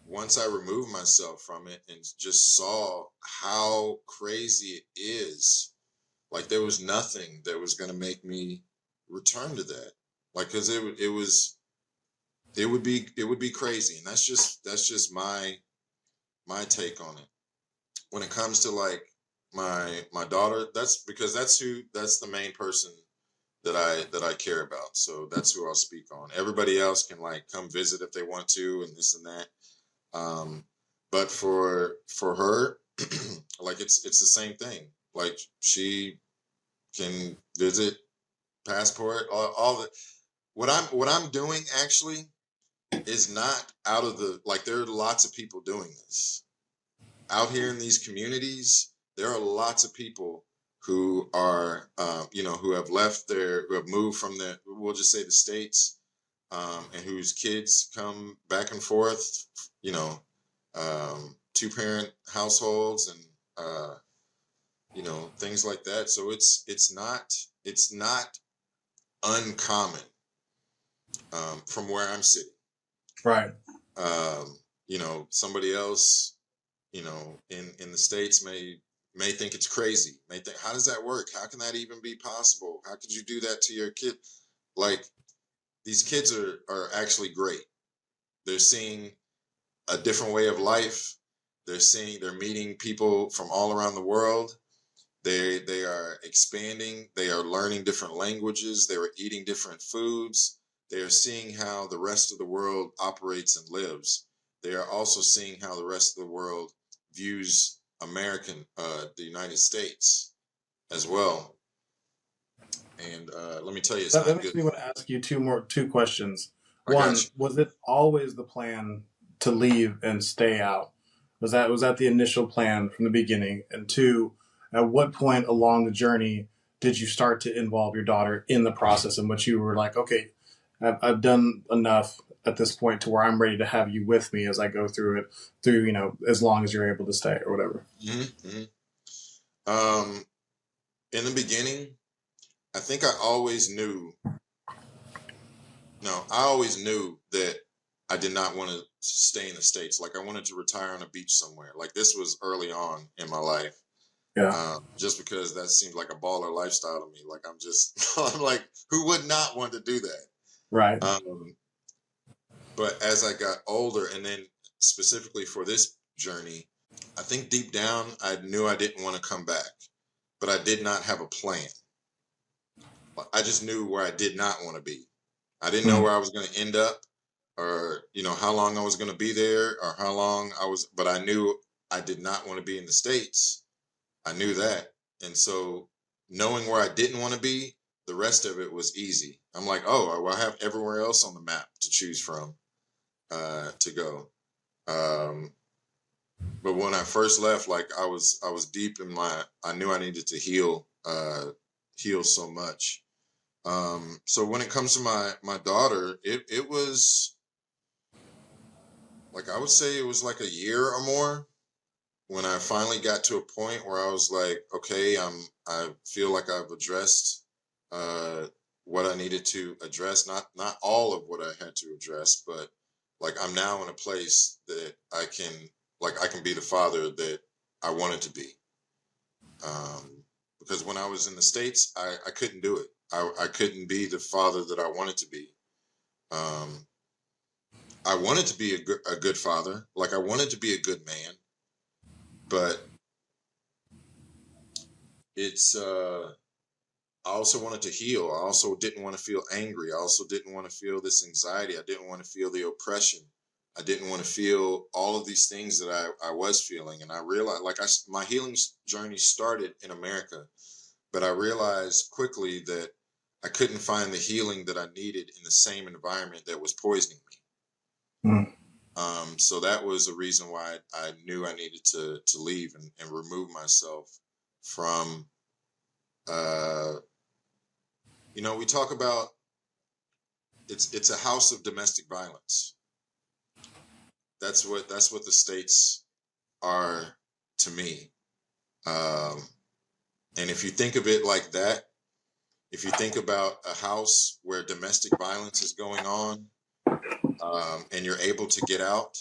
once I removed myself from it and just saw how crazy it is, like there was nothing that was going to make me return to that. Like, cause it would be crazy. And that's just my take on it. When it comes to like my daughter, that's because that's the main person that I care about. So that's who I'll speak on. Everybody else can like come visit if they want to and this and that. Um, but for her, like it's the same thing. Like she can visit, passport, all the what I'm doing actually is not out of the, like there are lots of people doing this out here in these communities. There are lots of people who are who have who have moved from we'll just say the States, and whose kids come back and forth, two-parent households, and things like that. So it's not uncommon, from where I'm sitting. Right. Somebody else, in the States may think it's crazy. May think, how does that work? How can that even be possible? How could you do that to your kid? Like, these kids are actually great. They're seeing a different way of life. They're meeting people from all around the world. They are expanding. They are learning different languages. They are eating different foods. They are seeing how the rest of the world operates and lives. They are also seeing how the rest of the world views the United States as well. And let me tell you, it's That not makes good. me want to ask you two questions. I got One, you. was it always the plan to leave and stay out? Was that the initial plan from the beginning? And two, at what point along the journey did you start to involve your daughter in the process in which you were like, okay, I've done enough at this point to where I'm ready to have you with me as I go through it, through, as long as you're able to stay or whatever. Mm-hmm. Um, in the beginning, I think I always knew. No, I always knew that I did not want to stay in the States. Like I wanted to retire on a beach somewhere. Like this was early on in my life. Yeah. Just because that seemed like a baller lifestyle to me. Like I'm just, I'm like, who would not want to do that? Right. But as I got older, and then specifically for this journey, I think deep down I knew I didn't want to come back, but I did not have a plan. I just knew where I did not want to be. I didn't know Mm. where I was going to end up, or how long I was going to be there, or how long I was. But I knew I did not want to be in the States. I knew that, and so knowing where I didn't want to be, the rest of it was easy. I'm like, oh, well, I have everywhere else on the map to choose from to go. Um, but when I first left, like I was deep in I knew I needed to heal so much. So when it comes to my daughter, it was like I would say it was like a year or more when I finally got to a point where I was like, okay, I feel like I've addressed uh, what I needed to address. Not all of what I had to address, but like I'm now in a place that I can be the father that I wanted to be. Because when I was in the States, I couldn't do it. I couldn't be the father that I wanted to be. Um, I wanted to be a good father. Like I wanted to be a good man, but it's I also wanted to heal. I also didn't want to feel angry. I also didn't want to feel this anxiety. I didn't want to feel the oppression. I didn't want to feel all of these things that I was feeling. And I realized, like, my healing journey started in America, but I realized quickly that I couldn't find the healing that I needed in the same environment that was poisoning me. Mm. So that was a reason why I knew I needed to leave and remove myself from, uh, we talk about it's a house of domestic violence. That's what the states are to me. Um, and if you think of it like that, if you think about a house where domestic violence is going on, and you're able to get out,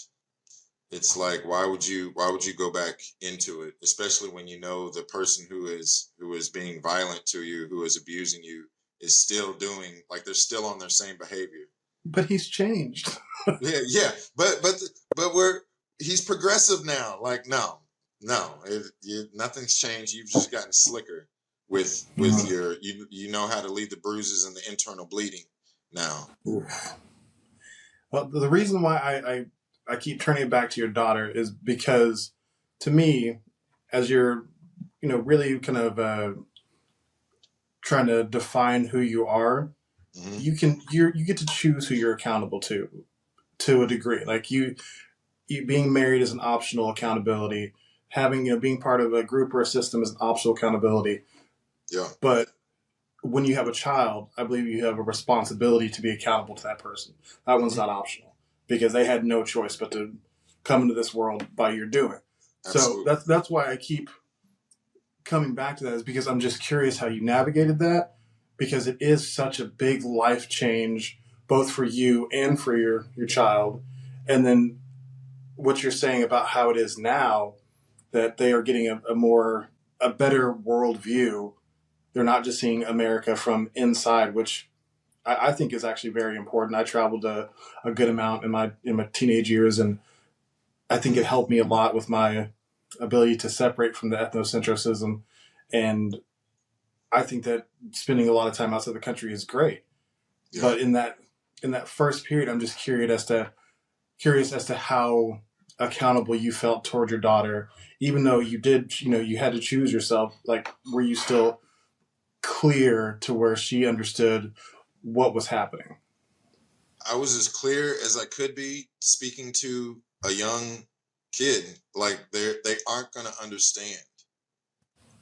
it's like why would you go back into it, especially when you know the person who is being violent to you, who is abusing you, is still doing, like, they're still on their same behavior. But he's changed. Yeah, but he's progressive now. Like, no, nothing's changed. You've just gotten slicker with Mm. your you know how to leave the bruises and the internal bleeding now. Oof. Well, the reason why I keep turning it back to your daughter is because, to me, as you're, really kind of trying to define who you are, Hmm. you get to choose who you're accountable to a degree. Like you being married is an optional accountability. Having, being part of a group or a system is an optional accountability. Yeah, But when you have a child, I believe you have a responsibility to be accountable to that person. That one's hmm, not optional because they had no choice but to come into this world by your doing. So absolutely. that's why I keep coming back to that, is because I'm just curious how you navigated that, because it is such a big life change both for you and for your child. And then what you're saying about how it is now, that they are getting a better worldview. They're not just seeing America from inside, which I think is actually very important. I traveled a good amount in my teenage years, and I think it helped me a lot with my ability to separate from the ethnocentrism. And I think that spending a lot of time outside the country is great. Yeah, But in that first period, I'm just curious as to how accountable you felt toward your daughter, even though you had to choose yourself. Like, were you still clear to where she understood what was happening? I was as clear as I could be speaking to a young kid. Like, they aren't gonna understand.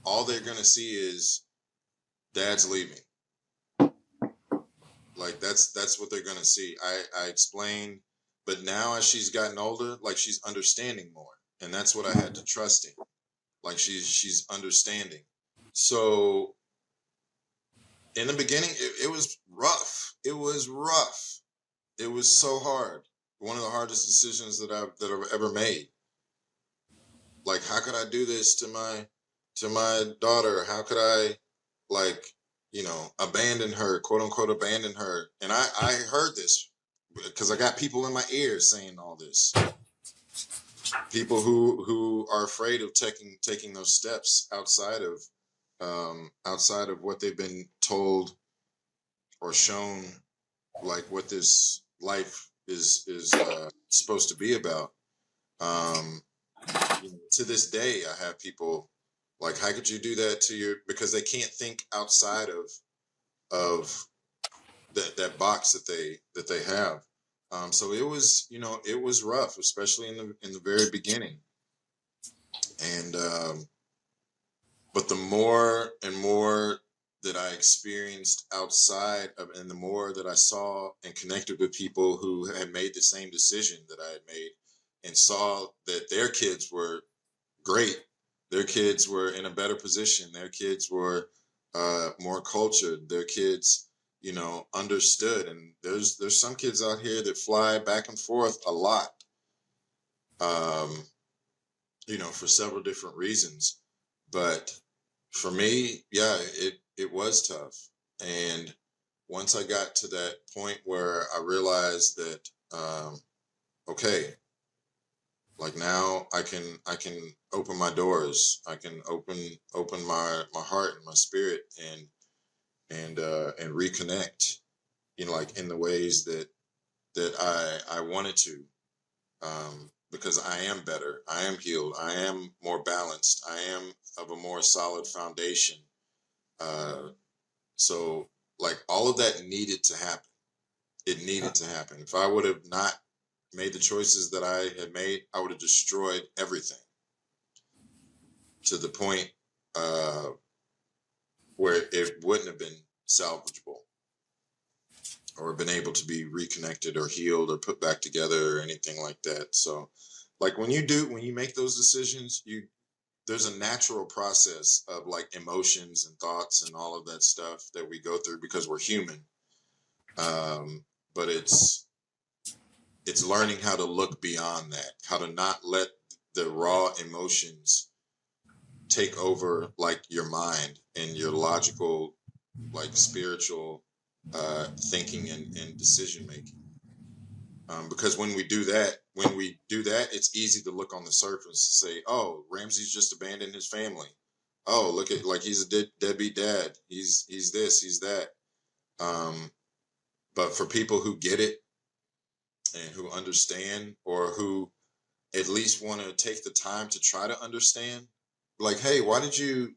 All they're gonna see is dad's leaving. Like that's what they're gonna see. I explained, but now as she's gotten older, like she's understanding more, and that's what I had to trust in. Like she's understanding. So in the beginning, it was rough. It was rough. It was so hard. One of the hardest decisions that I've ever made. Like, how could I do this to my daughter? How could I, like, abandon her, quote unquote, abandon her? And I heard this because I got people in my ears saying all this. People who are afraid of taking those steps outside of what they've been told or shown, like what this life is supposed to be about. Um, to this day, I have people like, how could you do that to your? Because they can't think outside of that box that they have. So it was, it was rough, especially in the very beginning. And but the more and more that I experienced outside of, and the more that I saw and connected with people who had made the same decision that I had made, and saw that their kids were great, their kids were in a better position, their kids were more cultured, their kids, understood. And there's some kids out here that fly back and forth a lot, um, for several different reasons. But for me, yeah, it was tough. And once I got to that point where I realized that, okay, like now I can open my doors, I can open my heart and my spirit, and reconnect, like in the ways that I wanted to, because I am better, I am healed, I am more balanced, I am of a more solid foundation. So like all of that needed to happen. It needed to happen. If I would have not made the choices that I had made, I would have destroyed everything to the point where it wouldn't have been salvageable or been able to be reconnected or healed or put back together or anything like that. So like when you make those decisions, there's a natural process of like emotions and thoughts and all of that stuff that we go through because we're human. But it's learning how to look beyond that, how to not let the raw emotions take over like your mind and your logical, like spiritual thinking and decision making. Because when we do that, it's easy to look on the surface and say, "Oh, Ramsey's just abandoned his family. Oh, look at like he's a deadbeat dad. He's this, he's that." But for people who get it and who understand, or who at least want to take the time to try to understand, like, hey, how did you,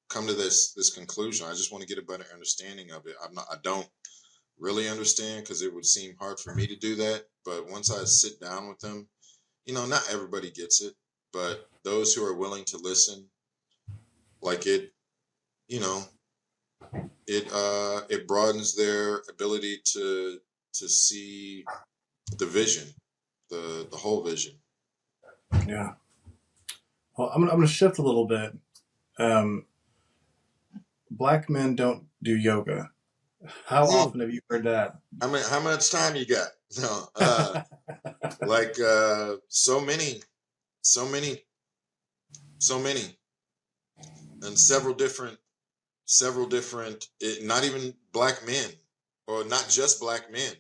come to this conclusion? I just want to get a better understanding of it. I don't really understand because it would seem hard for me to do that. But once I sit down with them, not everybody gets it, but those who are willing to listen, like you know, it broadens their ability to see the vision, the whole vision. Yeah. Well, I'm gonna shift a little bit. Um, Black men don't do yoga. How Mm. often have you heard that? How much time you got? No, like so many, so many, so many, and several different. Not even black men, or not just black men.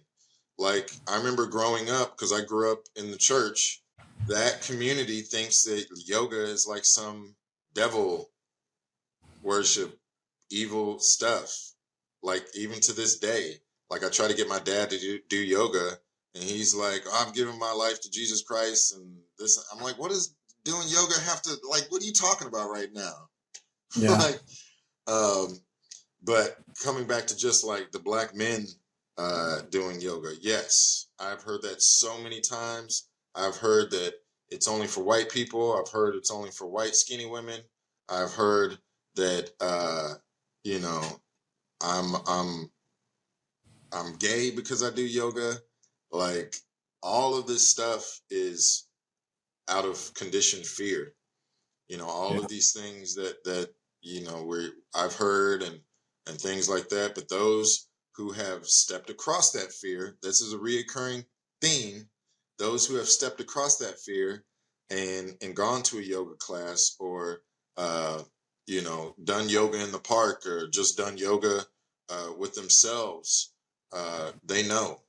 Like I remember growing up, because I grew up in the church. That community thinks that yoga is like some devil worship, evil stuff. Like even to this day, like I try to get my dad to do yoga, and he's like, oh, "I'm giving my life to Jesus Christ," and this. I'm like, "What does doing yoga have to like? What are you talking about right now?" Yeah. Like, um, but coming back to just like the black men doing yoga, yes, I've heard that so many times. I've heard that it's only for white people. I've heard it's only for white skinny women. I've heard that you know I'm I'm I'm gay because I do yoga. Like all of this stuff is out of conditioned fear. All Yeah. of these things that where I've heard and things like that. But those who have stepped across that fear, this is a reoccurring theme. Those who have stepped across that fear and gone to a yoga class or done yoga in the park or just done yoga with themselves, they know,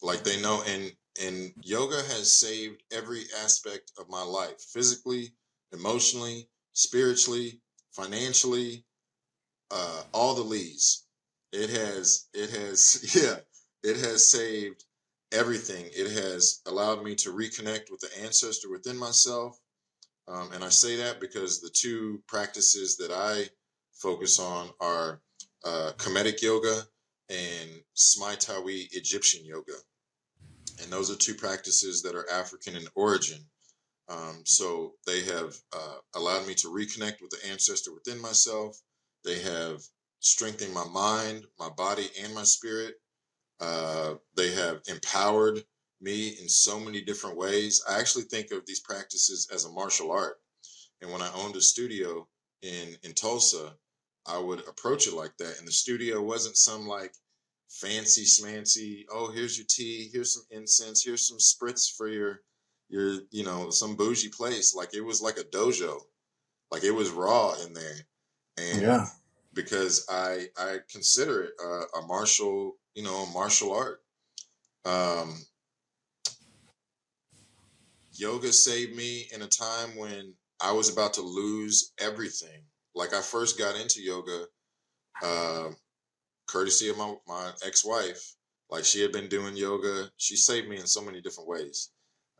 like they know, and yoga has saved every aspect of my life, physically, emotionally, spiritually, financially, all the leads. It has yeah, it has saved everything. It has allowed me to reconnect with the ancestor within myself. And I say that because the two practices that I focus on are Kemetic yoga and Smai Egyptian yoga, and those are two practices that are African in origin. So they have allowed me to reconnect with the ancestor within myself. They have strengthened my mind, my body, and my spirit. They have empowered me in so many different ways. I actually think of these practices as a martial art. And when I owned a studio in Tulsa, I would approach it like that. And the studio wasn't some like fancy schmancy, oh, here's your tea, here's some incense, here's some spritz for your some bougie place. Like it was like a dojo. Like it was raw in there. And Yeah. because I consider it a martial art. Um, Yoga saved me in a time when I was about to lose everything. Like I first got into yoga, uh, courtesy of my ex-wife. Like she had been doing yoga. She saved me in so many different ways.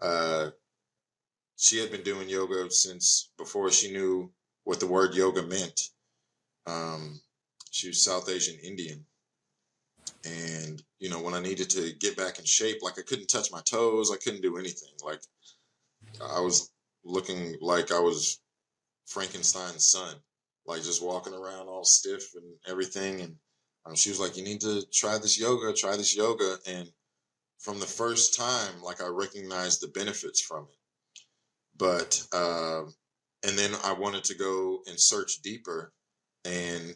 Uh, she had been doing yoga since before she knew what the word yoga meant. Um, she was South Asian Indian. And, when I needed to get back in shape, like I couldn't touch my toes, I couldn't do anything. Like I was looking like I was Frankenstein's son, like just walking around all stiff and everything. And she was like, "You need to try this yoga, try this yoga." And from the first time, like I recognized the benefits from it. But, and then I wanted to go and search deeper, and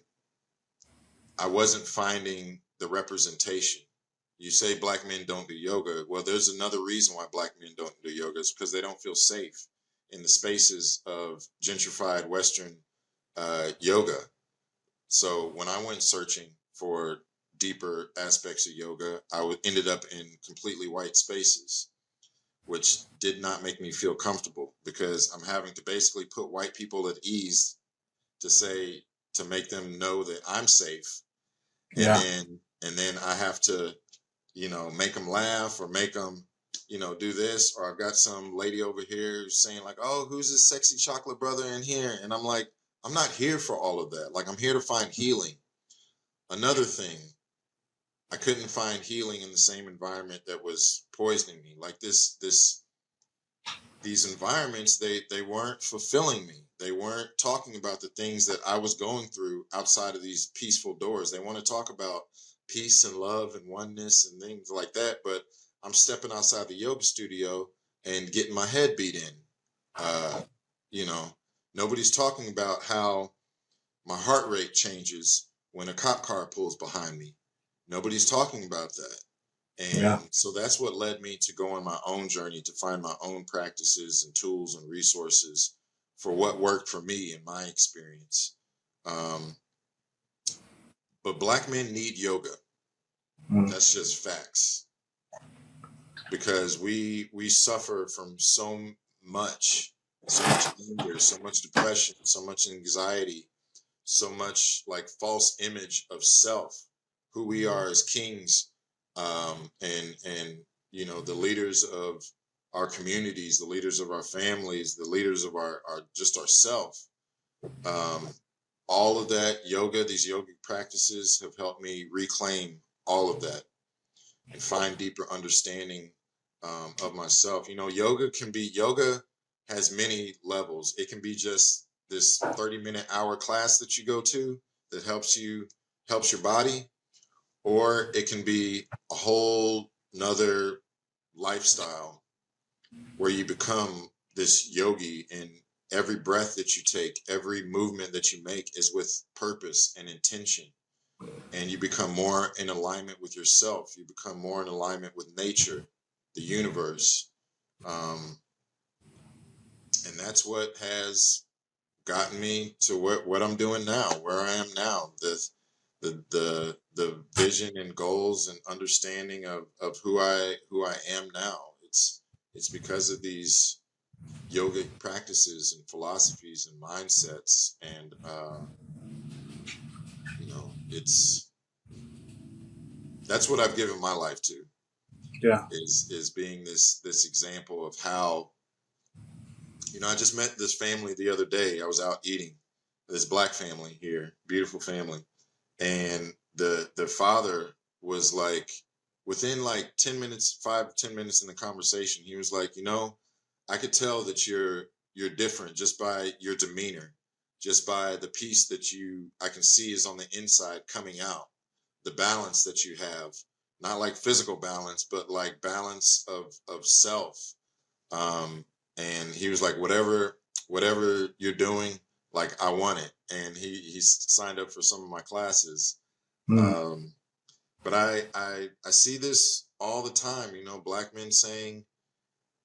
I wasn't finding the representation. You say black men don't do yoga. Well, there's another reason why black men don't do yoga is because they don't feel safe in the spaces of gentrified Western yoga. So when I went searching for deeper aspects of yoga, ended up in completely white spaces, which did not make me feel comfortable because I'm having to basically put white people at ease to say, to make them know that I'm safe. And Yeah. then I have to, make them laugh or make them, do this. Or I've got some lady over here who's saying like, "Oh, who's this sexy chocolate brother in here?" And I'm like, I'm not here for all of that. Like I'm here to find healing. Another thing, I couldn't find healing in the same environment that was poisoning me. Like these environments, they weren't fulfilling me. They weren't talking about the things that I was going through outside of these peaceful doors. They want to talk about peace and love and oneness and things like that, but I'm stepping outside the yoga studio and getting my head beat in. uh you know Nobody's talking about how my heart rate changes when a cop car pulls behind me. Nobody's talking about that. Yeah. And so that's what led me to go on my own journey to find my own practices and tools and resources for what worked for me in my experience. Um, but black men need yoga. Mm. That's just facts because we suffer from so much anger, so much depression, so much anxiety, so much like false image of self, who we are as kings, and the leaders of our communities, the leaders of our families, the leaders of our just ourself. Um, all of that yoga, these yogic practices have helped me reclaim all of that and find deeper understanding of myself. Yoga has many levels. It can be just this 30-minute hour class that you go to that helps your body, or it can be a whole nother lifestyle where you become this yogi, and every breath that you take, every movement that you make is with purpose and intention, and you become more in alignment with yourself. You become more in alignment with nature, the universe, um, and that's what has gotten me to what I'm doing now, where I am now. The vision and goals and understanding of who I am now. It's because of these yogic practices and philosophies and mindsets, and it's that's what I've given my life to, Yeah. is being this example of how, I just met this family the other day. I was out eating, this black family here, beautiful family, and the father was like, within like 10 minutes, 5 to 10 minutes in the conversation, he was like, I could tell that you're different just by your demeanor, just by the peace that I can see is on the inside coming out, the balance that you have, not like physical balance, but like balance of self. And he was like, whatever you're doing, like, I want it. And he signed up for some of my classes. Mm. But I see this all the time, black men saying,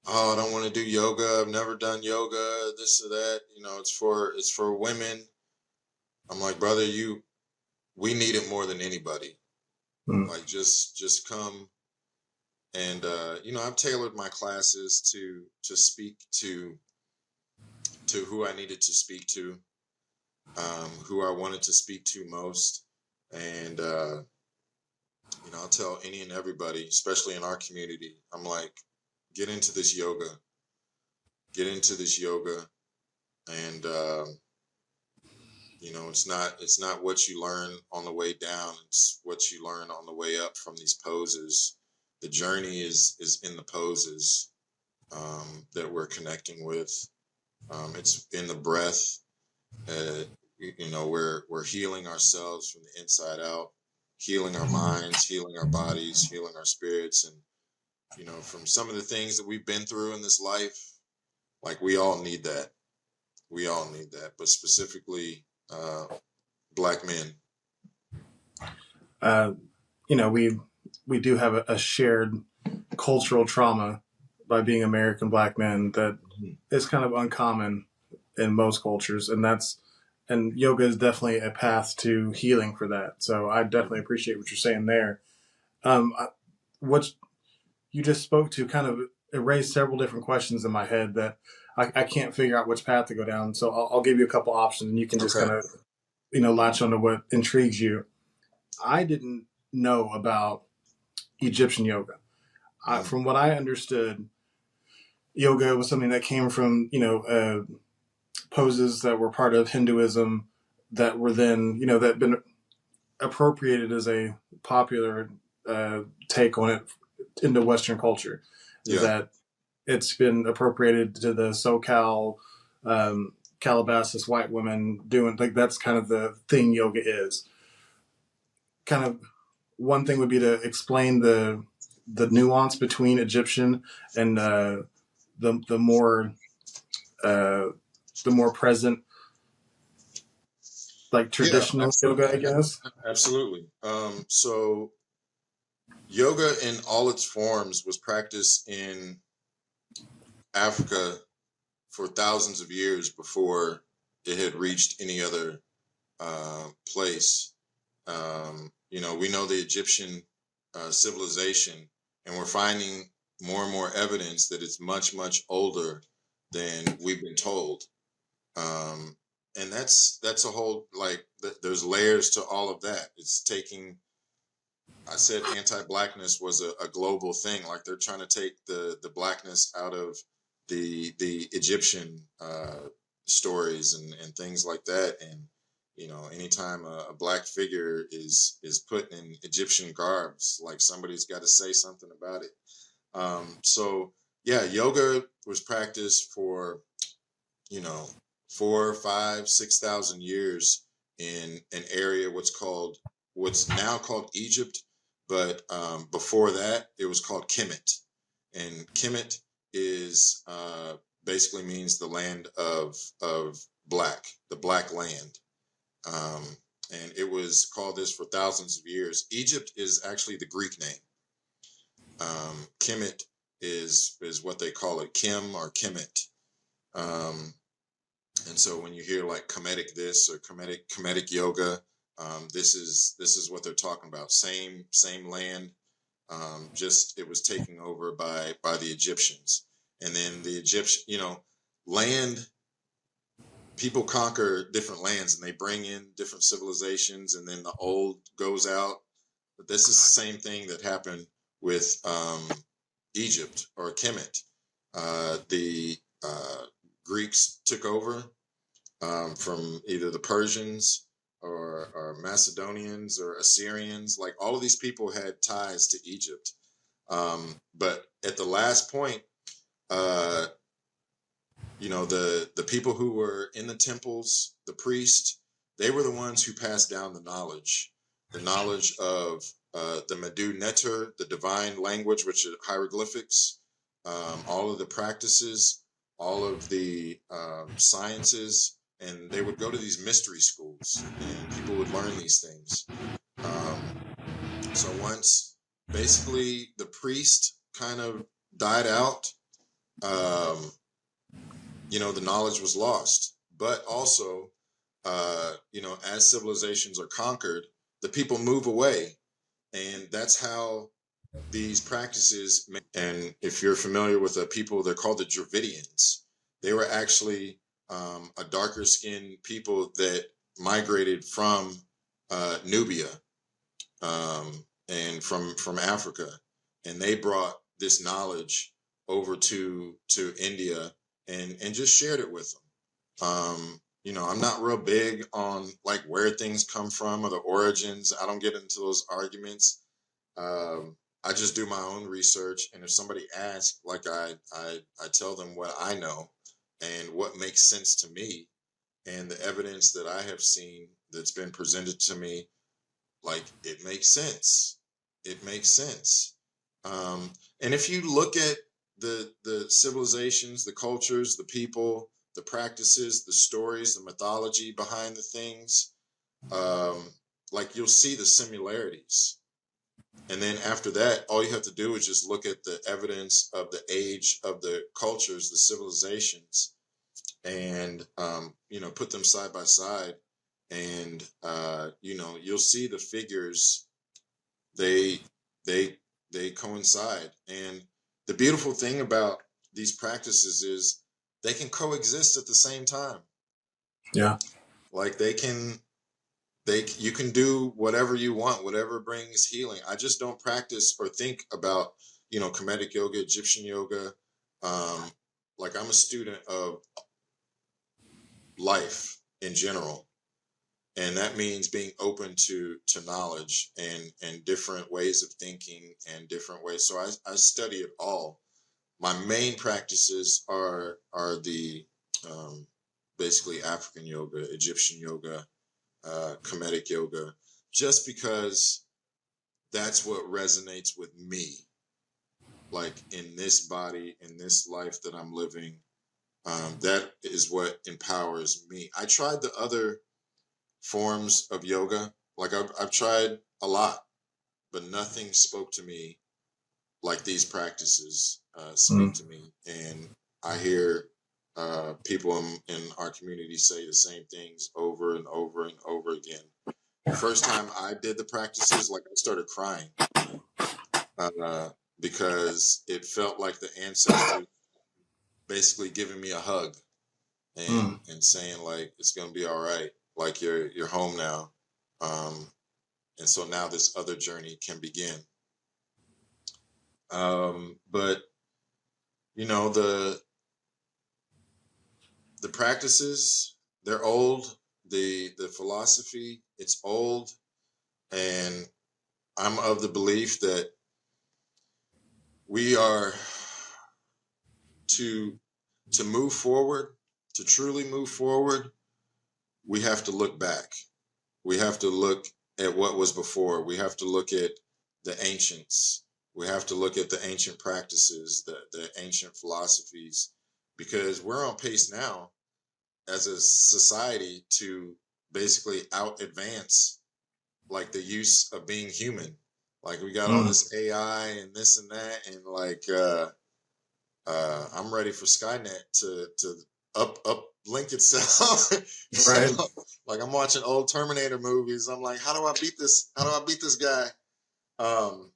oh, I don't want to do yoga, I've never done yoga, this or that, it's for women. I'm like, brother, we need it more than anybody. Mm. Like, just come. And I've tailored my classes to speak to who I needed to speak to, who I wanted to speak to most. And I'll tell any and everybody, especially in our community, I'm like, get into this yoga, and it's not what you learn on the way down, it's what you learn on the way up from these poses. The journey is in the poses, that we're connecting with. It's in the breath. We're healing ourselves from the inside out, healing our minds, healing our bodies, healing our spirits. And from some of the things that we've been through in this life, like, we all need that. We all need that, but specifically black men. Uh, we do have a shared cultural trauma by being American black men that is kind of uncommon in most cultures, and yoga is definitely a path to healing for that. So I definitely appreciate what you're saying there. What you just spoke to kind of, it raised several different questions in my head that I can't figure out which path to go down. So I'll give you a couple options, and you can just Okay. kind of latch onto what intrigues you. I didn't know about Egyptian yoga. From what I understood, yoga was something that came from poses that were part of Hinduism that were then that been appropriated as a popular take on it into Western culture. Yeah. That it's been appropriated to the SoCal Calabasas white women doing, like, that's kind of the thing yoga is. Kind of one thing would be to explain the nuance between Egyptian and the more the more present, like, Yeah, traditional yoga, I absolutely. guess. Absolutely. So yoga in all its forms was practiced in Africa for thousands of years before it had reached any other place. We know the Egyptian civilization, and we're finding more and more evidence that it's much, much older than we've been told. Um, and that's a whole, like, there's layers to all of that. It's taking, I said anti-blackness was a global thing. Like, they're trying to take the blackness out of the Egyptian stories and things like that. And anytime a black figure is put in Egyptian garbs, like, somebody's got to say something about it. So yeah, yoga was practiced for, you know 4, 5, 6,000 years in an area what's now called Egypt, but before that it was called Kemet, and Kemet is basically means the land of black, the black land, um, and it was called this for thousands of years. Egypt is actually the Greek name. Kemet is what they call it, Kim or Kemet. Um, and so when you hear like Kemetic this or Kemetic yoga, this is what they're talking about. Same land, just it was taken over by the Egyptians, and then the Egyptian, land. People conquer different lands and they bring in different civilizations, and then the old goes out. But this is the same thing that happened with Egypt or Kemet. The Greeks took over from either the Persians or Macedonians or Assyrians. Like all of these people had ties to Egypt. But at the last point, uh, the people who were in the temples, the priests, they were the ones who passed down the knowledge of the Medu Neter, the divine language, which are hieroglyphics, all of the practices, all of the sciences, and they would go to these mystery schools, and people would learn these things. So once basically the priest kind of died out, um, the knowledge was lost. But also, as civilizations are conquered, the people move away, and that's how these practices. And if you're familiar with the people, they're called the Dravidians. They were actually a darker skinned people that migrated from Nubia, and from Africa, and they brought this knowledge over to India and just shared it with them. I'm not real big on like where things come from or the origins. I don't get into those arguments. I just do my own research, and if somebody asks, like I tell them what I know and what makes sense to me, and the evidence that I have seen that's been presented to me, like it makes sense. It makes sense. Um, and if you look at the civilizations, the cultures, the people, the practices, the stories, the mythology behind the things, um, like you'll see the similarities. And then after that, all you have to do is just look at the evidence of the age of the cultures, the civilizations, and put them side by side, and you'll see the figures. They they they coincide, and the beautiful thing about these practices is they can coexist at the same time. Yeah. Like you can do whatever you want, whatever brings healing. I just don't practice or think about Kemetic yoga, Egyptian yoga. um like I'm a student of life in general, and that means being open to knowledge and different ways of thinking and different ways. So I study it all. My main practices are the um, basically African yoga, Egyptian yoga, Kemetic yoga, just because that's what resonates with me, like in this body, in this life that I'm living. That is what empowers me. I tried the other forms of yoga. Like I've tried a lot, but nothing spoke to me like these practices speak to me. And I hear people in our community say the same things over and over and over again. The first time I did the practices, like I started crying uh, because it felt like the ancestors basically giving me a hug and saying like it's gonna be all right, like you're home now. Um, and so now this other journey can begin. But the practices, they're old. The philosophy, it's old, and I'm of the belief that we are to move forward, to truly move forward, we have to look back. We have to look at what was before. We have to look at the ancients. We have to look at the ancient practices, the ancient philosophies, because we're on pace now as a society to basically out advance like the use of being human. Like we got all Mm. this AI and this and that, and like I'm ready for Skynet to uplink itself. Right. So like I'm watching old Terminator movies. I'm like, how do I beat this? How do I beat this guy? Um,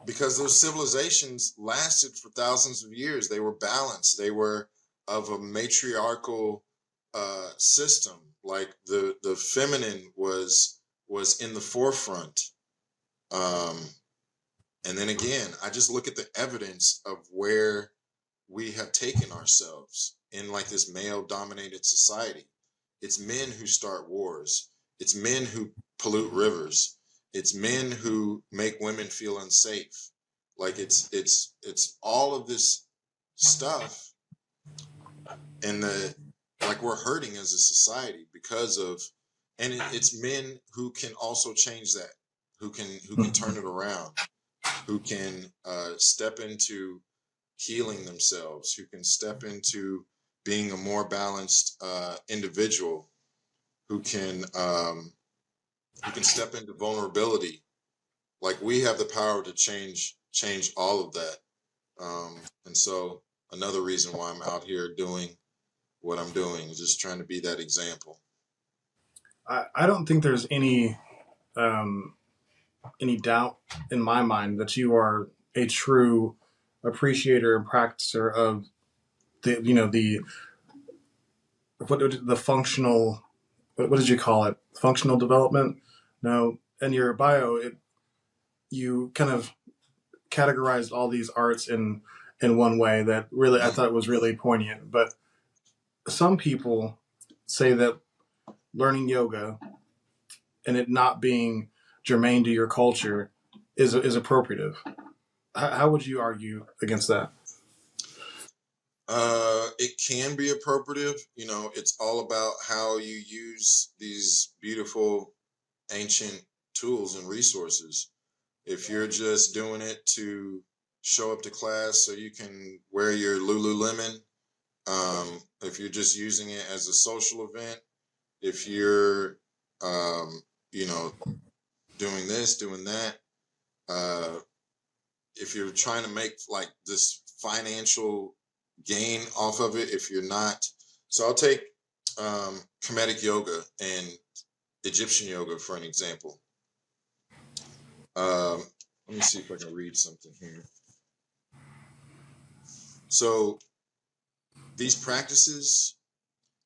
because those civilizations lasted for thousands of years. They were balanced. They were of a matriarchal system. Like the feminine was in the forefront. Um, and then again, I just look at the evidence of where we have taken ourselves in like this male dominated society. It's men who start wars. It's men who pollute rivers. It's men who make women feel unsafe. Like it's all of this stuff, and the like we're hurting as a society because of, and it's men who can also change that, who can turn it around, who can step into healing themselves, who can step into being a more balanced individual, who can step into vulnerability. Like we have the power to change all of that. And so another reason why I'm out here doing what I'm doing is just trying to be that example. I don't think there's um, any doubt in my mind that you are a true appreciator and practicer of the the functional, what did you call it, functional development. Now in your bio, you kind of categorized all these arts in one way that really I Mhm. thought was really poignant. But some people say that learning yoga and it not being germane to your culture is appropriative. How would you argue against that? It can be appropriative. It's all about how you use these beautiful ancient tools and resources. If you're just doing it to show up to class so you can wear your Lululemon, if you're just using it as a social event, if you're, um, you know, doing this, doing that, uh, if you're trying to make like this financial gain off of it, if you're not, so I'll take Kemetic yoga and Egyptian yoga for an example. Um, let me see if I can read something here. So these practices,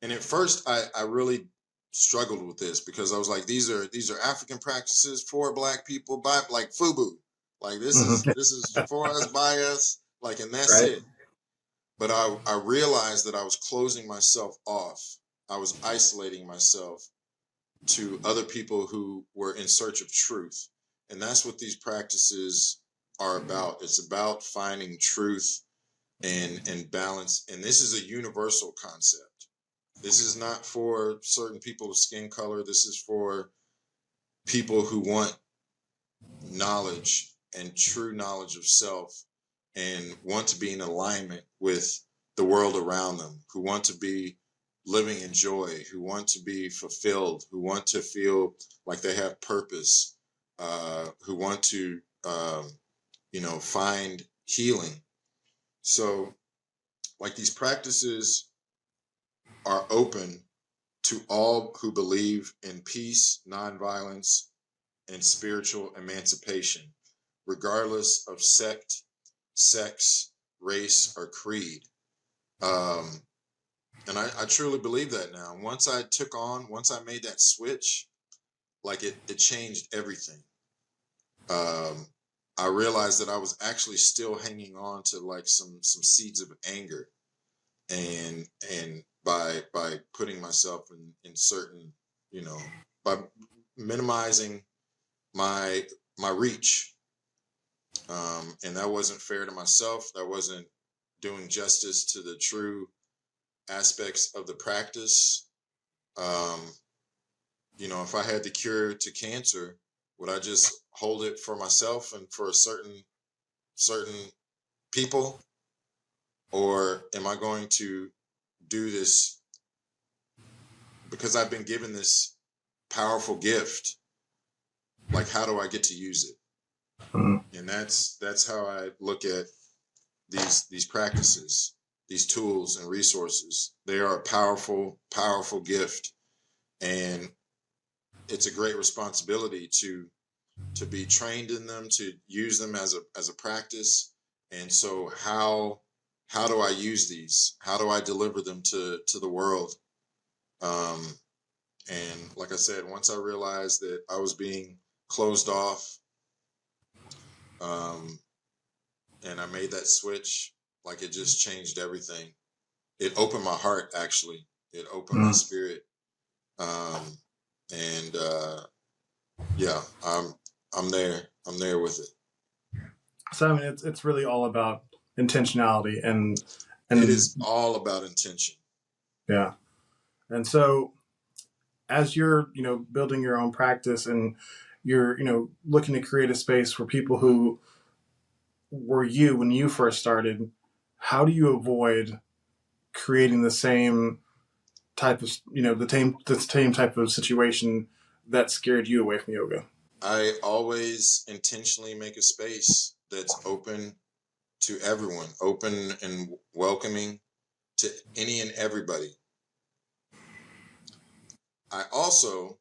and at first I really struggled with this because I was like, these are African practices for Black people, by like FUBU, like this is Mhm. this is for us, by us, like, and that's Right. it. But I realized that I was closing myself off. I was isolating myself to other people who were in search of truth. And that's what these practices are about. It's about finding truth and balance. And this is a universal concept. This is not for certain people of skin color. This is for people who want knowledge and true knowledge of self and want to be in alignment with the world around them, who want to be living in joy, who want to be fulfilled, who want to feel like they have purpose, who want to, find healing. So, like these practices are open to all who believe in peace, nonviolence, and spiritual emancipation, regardless of sect, sex, race, or creed. Um, and I truly believe that now. Once I made that switch, like it changed everything. Um, I realized that I was actually still hanging on to like some seeds of anger, and by putting myself in certain, you know, by minimizing my my reach, and that wasn't fair to myself. That wasn't doing justice to the true aspects of the practice. Um, if I had the cure to cancer, would I just hold it for myself and for certain people, or am I going to do this because I've been given this powerful gift? Like, how do I get to use it? And that's how I look at these practices, these tools and resources. They are a powerful gift, and it's a great responsibility to be trained in them, to use them as a practice. And so how do I use these? How do I deliver them to the world? Um, and like I said, once I realized that I was being closed off, um, and I made that switch, like it just changed everything. It opened my heart, actually. It opened my spirit. Um, and yeah, I'm there. I'm there with it. So I mean, it's really all about intentionality It and is all about intention. yeah. And so as you're building your own practice and you're looking to create a space for people who were you when you first started, how do you avoid creating the same type of the same type of situation that scared you away from yoga? I always intentionally make a space that's open to everyone, open and welcoming to any and everybody. I also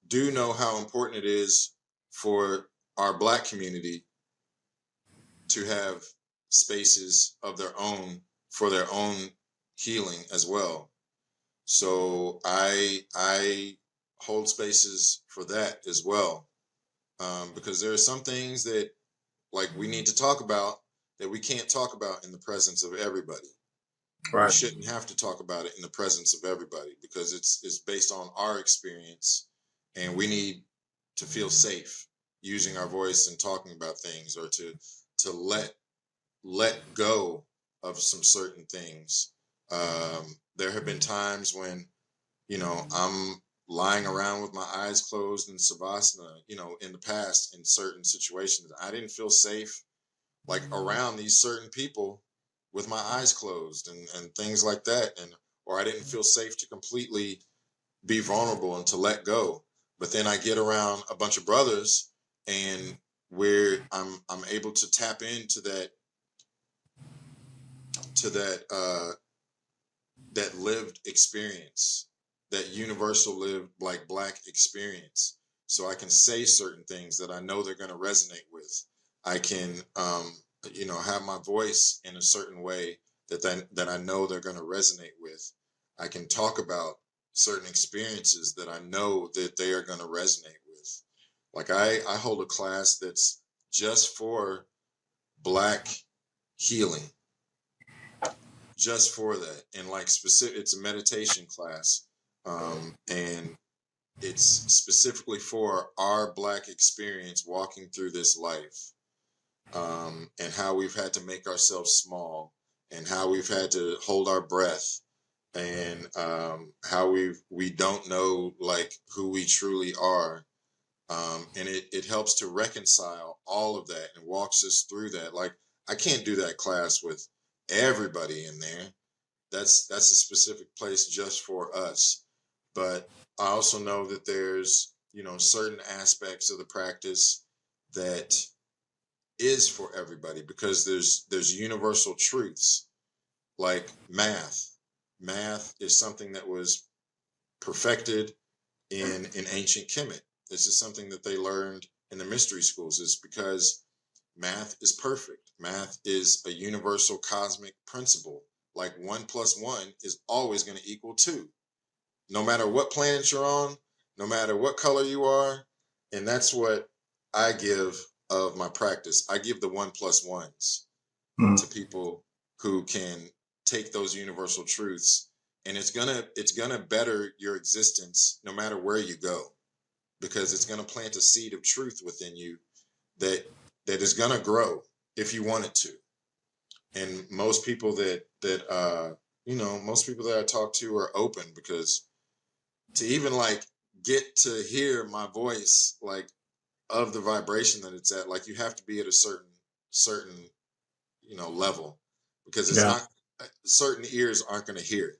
do know how important it is for our Black community to have spaces of their own for their own healing as well. So I hold spaces for that as well, because there are some things that like we need to talk about that we can't talk about in the presence of everybody. We Right. shouldn't have to talk about it in the presence of everybody because it's based on our experience, and we need to feel safe using our voice and talking about things, or to let go of some certain things. There have been times when I'm lying around with my eyes closed in savasana, in the past, in certain situations I didn't feel safe, like around these certain people with my eyes closed, and things like that, and or I didn't feel safe to completely be vulnerable and to let go. But then I get around a bunch of brothers, and where I'm able to tap into that lived experience, that universal lived like Black experience. So I can say certain things that I know they're going to resonate with. I can, have my voice in a certain way that I know they're going to resonate with. I can talk about certain experiences that I know that they are going to resonate with. Like I hold a class that's just for Black healing, just for that, and like specific, it's a meditation class, and it's specifically for our Black experience walking through this life, and how we've had to make ourselves small, and how we've had to hold our breath, and how we don't know like who we truly are, and it helps to reconcile all of that and walks us through that. Like I can't do that class with everybody in there. That's a specific place just for us. But I also know that there's certain aspects of the practice that is for everybody, because there's universal truths like math. Math is something that was perfected in ancient Kemet. This is something that they learned in the mystery schools, is because math is perfect. Math is a universal cosmic principle. Like 1 + 1 is always going to equal 2, no matter what planet you're on, no matter what color you are. And that's what I give of my practice. I give the 1 + 1s to people who can take those universal truths, and it's gonna better your existence no matter where you go, because it's gonna plant a seed of truth within you that is gonna grow if you want it to. And most people that most people that I talk to are open, because to even like get to hear my voice, like of the vibration that it's at, like you have to be at a certain level, because it's Yeah. not, certain ears aren't going to hear it.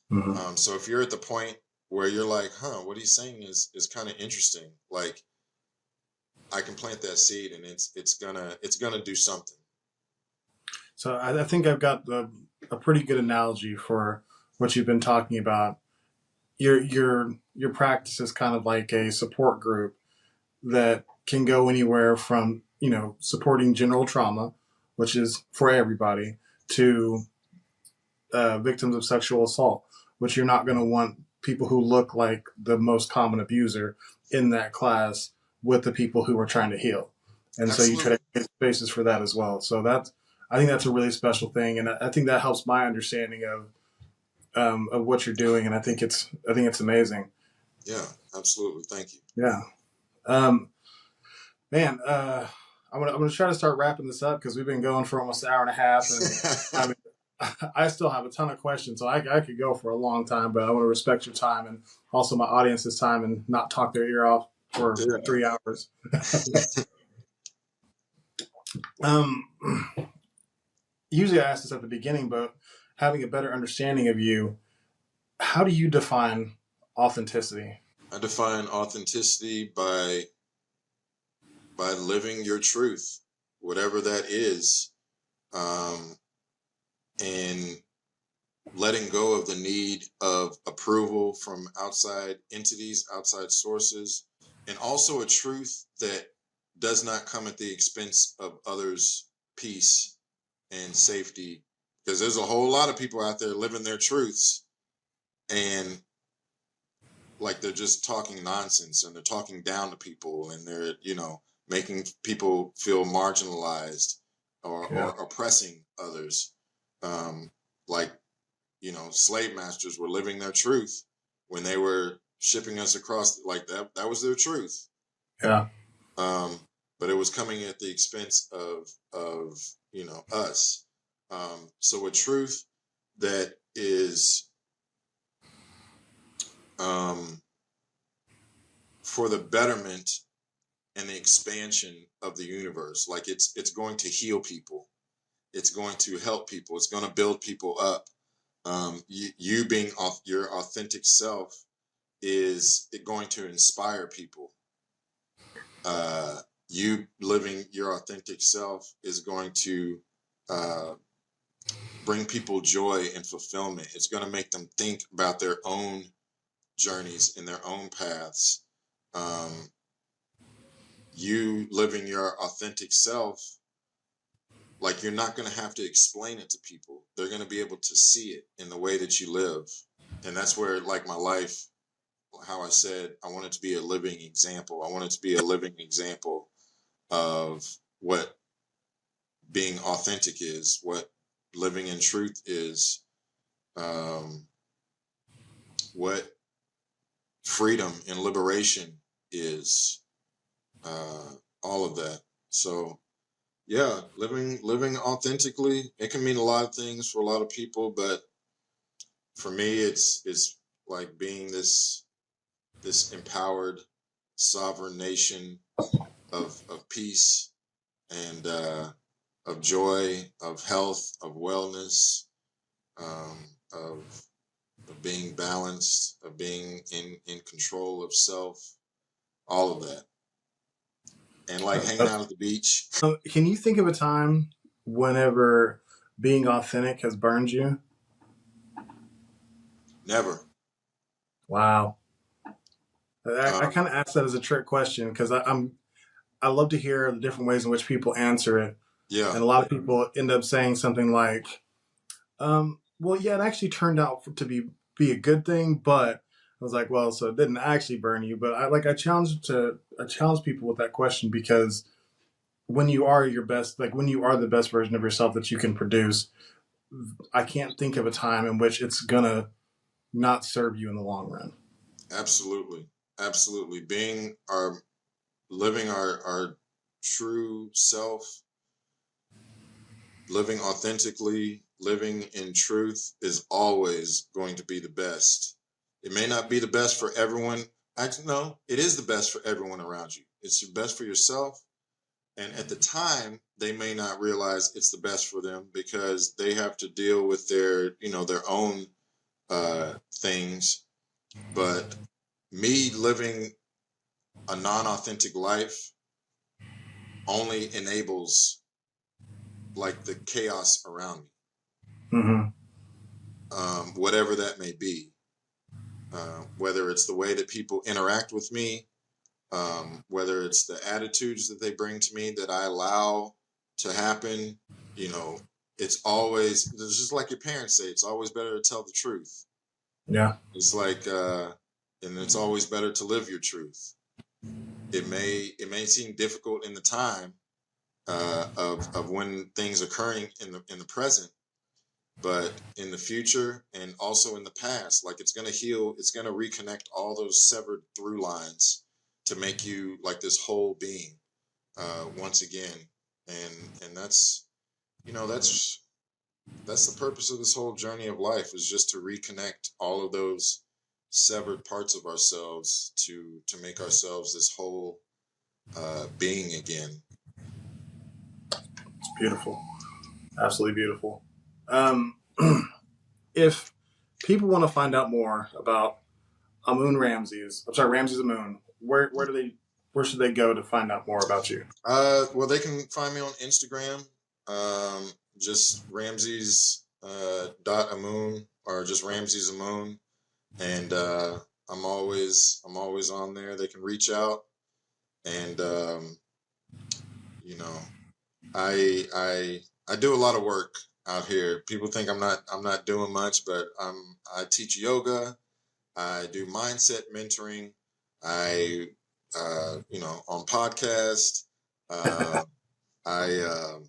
Hmm. So if you're at the point where you're like, what he's saying is kind of interesting, like I can plant that seed, and it's gonna do something. So I think I've got a pretty good analogy for what you've been talking about. Your practice is kind of like a support group that can go anywhere from supporting general trauma, which is for everybody, to victims of sexual assault, which you're not going to want people who look like the most common abuser in that class with the people who are trying to heal. And so you try Absolutely. to create spaces for that as well. So I think that's a really special thing, and I think that helps my understanding of what you're doing. And I think it's amazing. Yeah, absolutely. Thank you. Yeah, um, man. I'm gonna try to start wrapping this up because we've been going for almost an hour and a half, and I mean, I still have a ton of questions, so I could go for a long time, but I want to respect your time and also my audience's time and not talk their ear off for Yeah. 3 hours. um, Usually I ask this at the beginning, but having a better understanding of you, how do you define authenticity? I define authenticity by living your truth, whatever that is, um, and letting go of the need of approval from outside entities, outside sources, and also a truth that does not come at the expense of others' peace and safety. Because there's a whole lot of people out there living their truths, and like they're just talking nonsense, and they're talking down to people, and they're making people feel marginalized, Yeah, or oppressing others. um like slave masters were living their truth when they were shipping us across, like that was their truth. yeah, um but it was coming at the expense of us. So a truth that is um for the betterment and the expansion of the universe. Like it's going to heal people, it's going to help people, it's going to build people up. You being off your authentic self is it going to inspire people. You living your authentic self is going to uh, bring people joy and fulfillment. It's going to make them think about their own journeys and their own paths. um, you living your authentic self, like you're not going to have to explain it to people, they're going to be able to see it in the way that you live. And that's where, like, my life, how I said I wanted to be a living example, I wanted to be a living example of what being authentic is, what living in truth is, um, what freedom and liberation is, uh, all of that. So yeah, living authentically, it can mean a lot of things for a lot of people, but for me it's like being this empowered sovereign nation of peace, and of joy, of health, of wellness, um, of of being balanced, of being in control of self, all of that, and like hanging That's, out at the beach. can you think of a time whenever being authentic has burned you? Never. Wow. I um, kind of asked that as a trick question because I love to hear the different ways in which people answer it, yeah. and a lot of people end up saying something like, "Well, yeah, it actually turned out to be a good thing," but I was like, "Well, so it didn't actually burn you." But I challenge people with that question because when you are your best, like when you are the best version of yourself that you can produce, I can't think of a time in which it's gonna not serve you in the long run. Absolutely, absolutely. Being our living our true self, living authentically, living in truth is always going to be the best. It may not be the best for everyone. Actually, no, it is the best for everyone around you. It's your best for yourself. And at the time, they may not realize it's the best for them because they have to deal with their, their own things. But me living a non-authentic life only enables like the chaos around me, whatever that may be. Whether it's the way that people interact with me, whether it's the attitudes that they bring to me that I allow to happen, it's just like your parents say, it's always better to tell the truth. Yeah. It's like, and it's always better to live your truth. It may seem difficult in the time of when things are occurring in the present, but in the future and also in the past, like it's going to heal, it's going to reconnect all those severed through lines to make you like this whole being once again. And that's, that's the purpose of this whole journey of life, is just to reconnect all of those severed parts of ourselves to make ourselves this whole being again. It's beautiful. Absolutely beautiful. If people want to find out more about Ramses Amun, where should they go to find out more about you? Well, they can find me on Instagram, just Ramses .Amun, or just Ramses Amun, and I'm always on there. They can reach out, and I do a lot of work out here. People think I'm not doing much, but I teach yoga. I do mindset mentoring. I on podcast. Uh, I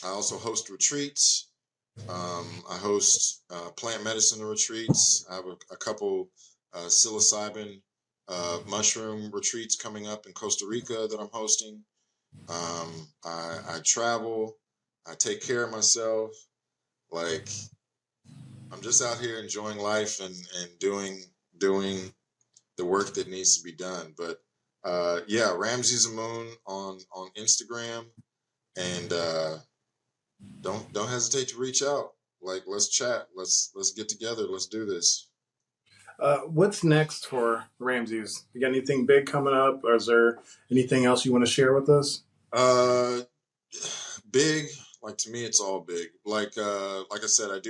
also host retreats. I host plant medicine retreats. I have a couple psilocybin mushroom retreats coming up in Costa Rica that I'm hosting. I travel. I take care of myself. Like, I'm just out here enjoying life and doing the work that needs to be done. But yeah, Ramses Amun on Instagram, and don't hesitate to reach out. Like, let's chat. Let's get together. Let's do this. What's next for Ramses? You got anything big coming up, or is there anything else you want to share with us? Big, like, to me, it's all big. Like I said, I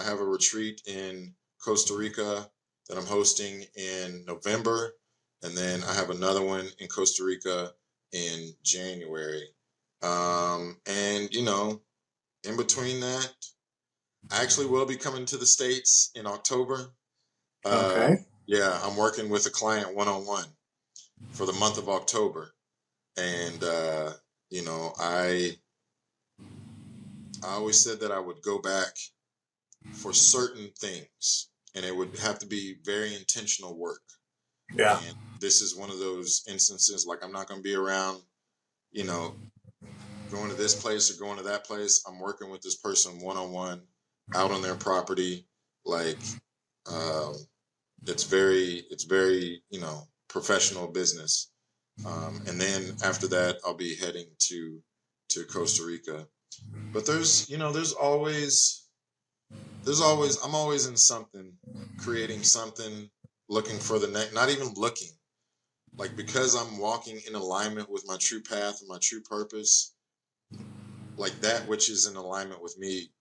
have a retreat in Costa Rica that I'm hosting in November, and then I have another one in Costa Rica in January. And in between that, I actually will be coming to the States in October. Okay. Yeah, I'm working with a client one-on-one for the month of October. And, I always said that I would go back for certain things, and it would have to be very intentional work. Yeah. And this is one of those instances, like, I'm not going to be around, going to this place or going to that place. I'm working with this person one-on-one out on their property. Like, it's very, professional business. And then after that, I'll be heading to Costa Rica. But I'm always in something, creating something, looking for the next, not even looking, like, because I'm walking in alignment with my true path and my true purpose, like, that which is in alignment with me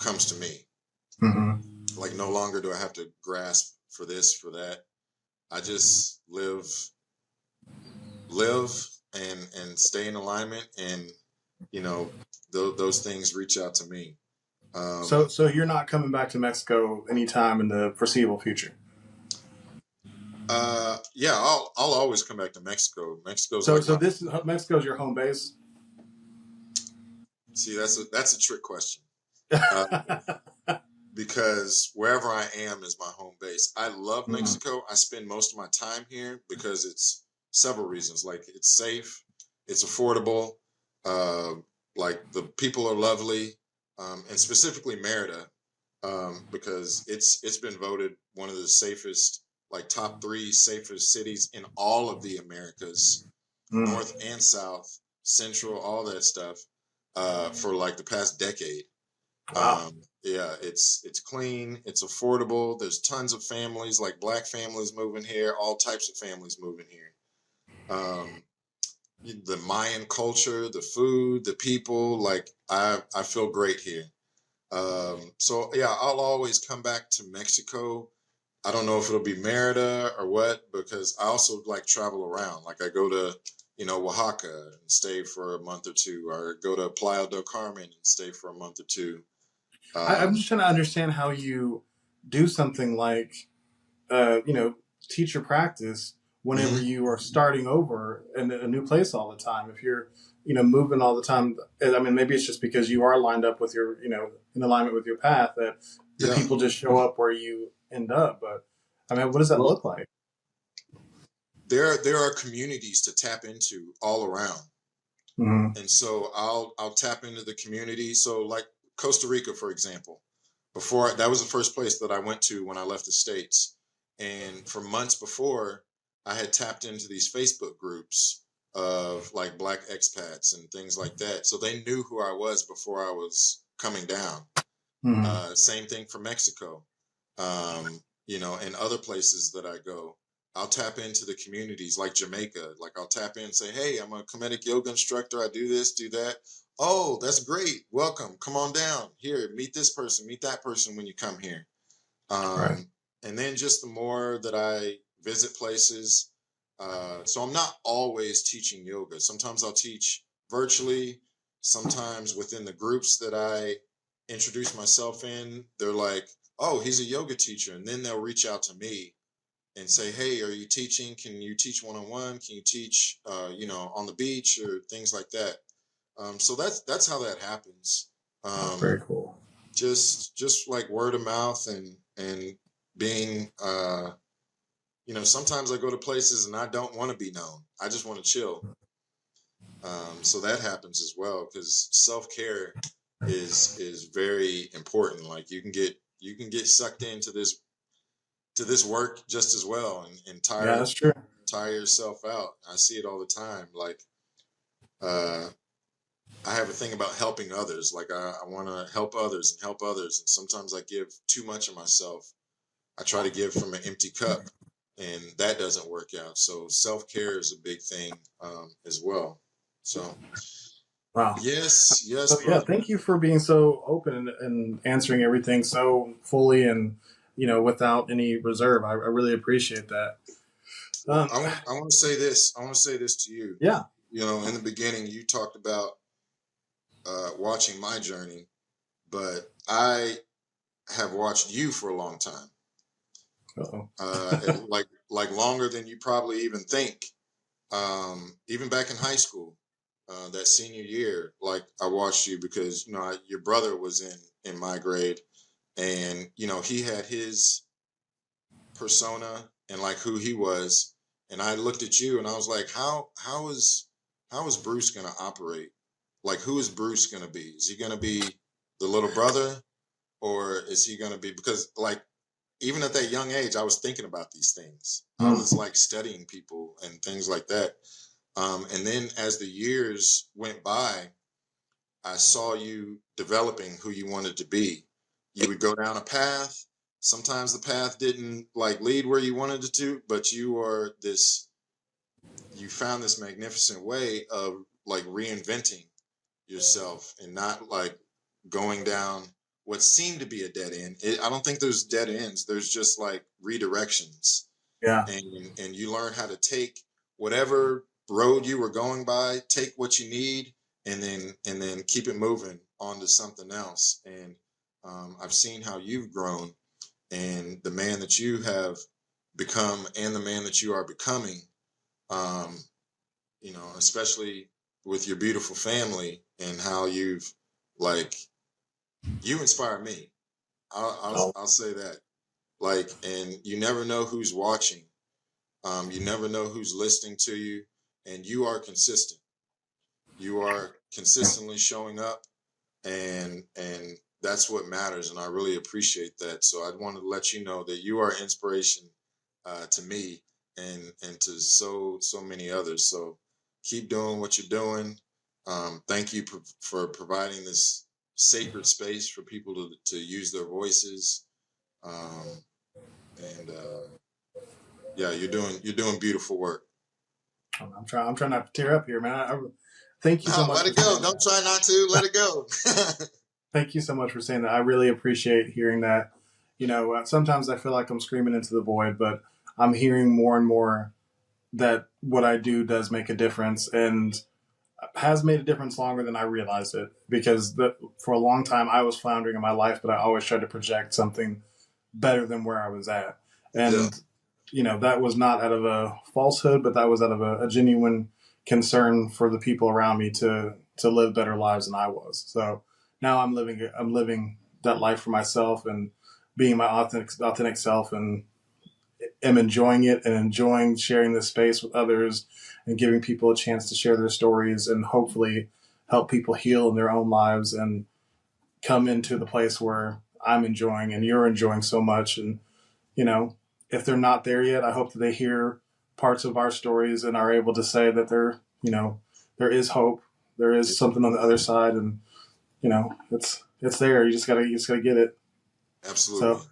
comes to me. Mm-hmm. Like, no longer do I have to grasp for this, for that. I just live and stay in alignment, and those things reach out to me. So you're not coming back to Mexico anytime in the foreseeable future. Yeah, I'll always come back to Mexico. Mexico's So like Mexico's your home base. See, that's a trick question. Because wherever I am is my home base. I love Mexico. I spend most of my time here because it's several reasons. Like, it's safe, it's affordable, like, the people are lovely. and specifically Merida, because it's been voted one of the safest, like top three safest cities in all of the Americas, Mm. North and South, Central, all that stuff, for like the past decade. Wow. Yeah, it's clean, it's affordable. There's tons of families, like Black families moving here, all types of families moving here. Um, the Mayan culture, the food, the people, like I feel great here. So yeah, I'll always come back to Mexico. I don't know if it'll be Merida or what, because I also like travel around. Like I go to, Oaxaca and stay for a month or two, or go to Playa del Carmen and stay for a month or two. I'm Um, just trying to understand how you do something like, you know, teacher practice whenever mhm. you are starting over in a new place all the time. If you're, you know, moving all the time, I mean, maybe it's just because you are lined up with your, you know, in alignment with your path that the Yeah. people just show up where you end up. But I mean, what does that Well, look like? there are communities to tap into all around. Mm-hmm. And so I'll tap into the community. So like Costa Rica, for example, before that was the first place that I went to when I left the States. And for months before, I had tapped into these Facebook groups of like Black expats and things like that. So they knew who I was before I was coming down. Mm-hmm. Same thing for Mexico, and other places that I go. I'll tap into the communities like Jamaica. Like I'll tap in and say, hey, I'm a comedic yoga instructor. I do this, do that. Oh, that's great. Welcome. Come on down. Here, meet this person, meet that person when you come here. Right. And then just the more that I visit places, so I'm not always teaching yoga. Sometimes I'll teach virtually. Sometimes within the groups that I introduce myself in, they're like, "Oh, he's a yoga teacher," and then they'll reach out to me and say, "Hey, are you teaching? Can you teach one-on-one? Can you teach, on the beach or things like that?" So that's how that happens. That's Um, very cool. just like word of mouth and being sometimes I go to places and I don't want to be known. I just want to chill. So that happens as well, because self-care is very important. Like you can get sucked into this work just as well, and Yeah, that's true. tire yourself out. I see it all the time. Like uh I have a thing about helping others. Like I want to help others and help others, and sometimes I give too much of myself. I try to give from an empty cup, and that doesn't work out. So self care is a big thing, as well. So Wow. yes, yes, So yeah, brother. thank you for being so open and answering everything so fully and you know without any reserve. I really appreciate that. Well, Um, I want to say this. I want to say this to you. yeah. In the beginning, you talked about watching my journey, but I have watched you for a long time. Uh-oh. Like longer than you probably even think. Even back in high school, that senior year, like I watched you because your brother was in my grade, and he had his persona and like who he was, and I looked at you and I was like, how is Bruce gonna operate? Like, who is Bruce gonna be? Is he gonna be the little brother, or is he gonna be, because like even at that young age, I was thinking about these things. I was Mm. like studying people and things like that. And then as the years went by, I saw you developing who you wanted to be. You would go down a path. Sometimes the path didn't like lead where you wanted it to, but you found this magnificent way of like reinventing yourself and not like going down what seemed to be a dead end. I don't think there's dead ends. There's just like redirections, Yeah. and you learn how to take whatever road you were going by, take what you need, and then keep it moving on to something else. And I've seen how you've grown and the man that you have become and the man that you are becoming. Um, especially with your beautiful family and how you've like you inspire me. I'll I'll, Oh. I'll say that. Like, and you never know who's watching. You never know who's listening to you, and you are consistent. You are Yeah. consistently showing up. and that's what matters, and I really appreciate that. So I want to let you know that you are inspiration to me and to so many others. So keep doing what you're doing. Thank you for providing this sacred space for people to use their voices. Um, and yeah, you're doing beautiful work. I'm trying not to tear up here, man. Thank you so No, much let for it go. saying Don't that. try not to. Let it go. Thank you so much for saying that. I really appreciate hearing that. Sometimes I feel like I'm screaming into the void, but I'm hearing more and more that what I do does make a difference and has made a difference longer than I realized it. Because for a long time I was floundering in my life, but I always tried to project something better than where I was at. Yeah. And that was not out of a falsehood, but that was out of a genuine concern for the people around me to live better lives than I was. So now I'm living that life for myself and being my authentic self, and am enjoying it and enjoying sharing this space with others and giving people a chance to share their stories and hopefully help people heal in their own lives and come into the place where I'm enjoying and you're enjoying so much. And you know, if they're not there yet, I hope that they hear parts of our stories and are able to say that there is hope, there is something on the other side, and it's there. You just gotta get it. Absolutely. So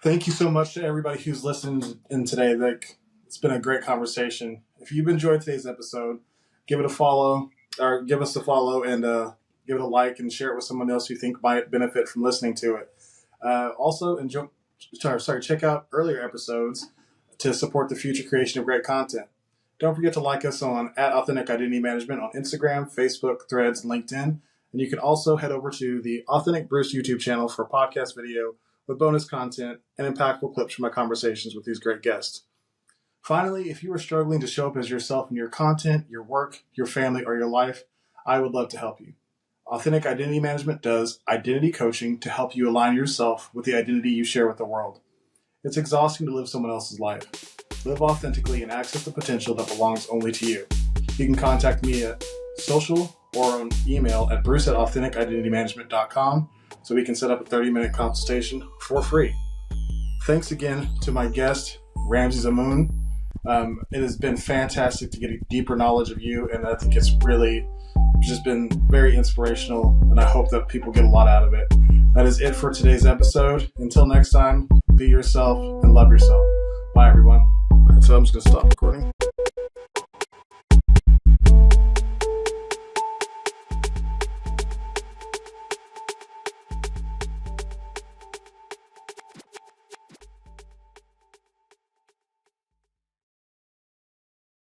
thank you so much to everybody who's listened in today. Like, it's been a great conversation. If you've enjoyed today's episode, give it a follow, or give us a follow, and give it a like and share it with someone else you think might benefit from listening to it. Also, check out earlier episodes to support the future creation of great content. Don't forget to like us on @Authentic Identity Management on Instagram, Facebook, Threads, and LinkedIn. And you can also head over to the Authentic Bruce YouTube channel for podcast video with bonus content and impactful clips from my conversations with these great guests. Finally, if you are struggling to show up as yourself in your content, your work, your family, or your life, I would love to help you. Authentic Identity Management does identity coaching to help you align yourself with the identity you share with the world. It's exhausting to live someone else's life. Live authentically and access the potential that belongs only to you. You can contact me at social or on email at bruce@AuthenticIdentityManagement.com so we can set up a 30-minute consultation for free. Thanks again to my guest, Ramses Amun. It has been fantastic to get a deeper knowledge of you, and I think it's really just been very inspirational, and I hope that people get a lot out of it. That is it for today's episode. Until next time, be yourself and love yourself. Bye, everyone. All right, so I'm just going to stop recording.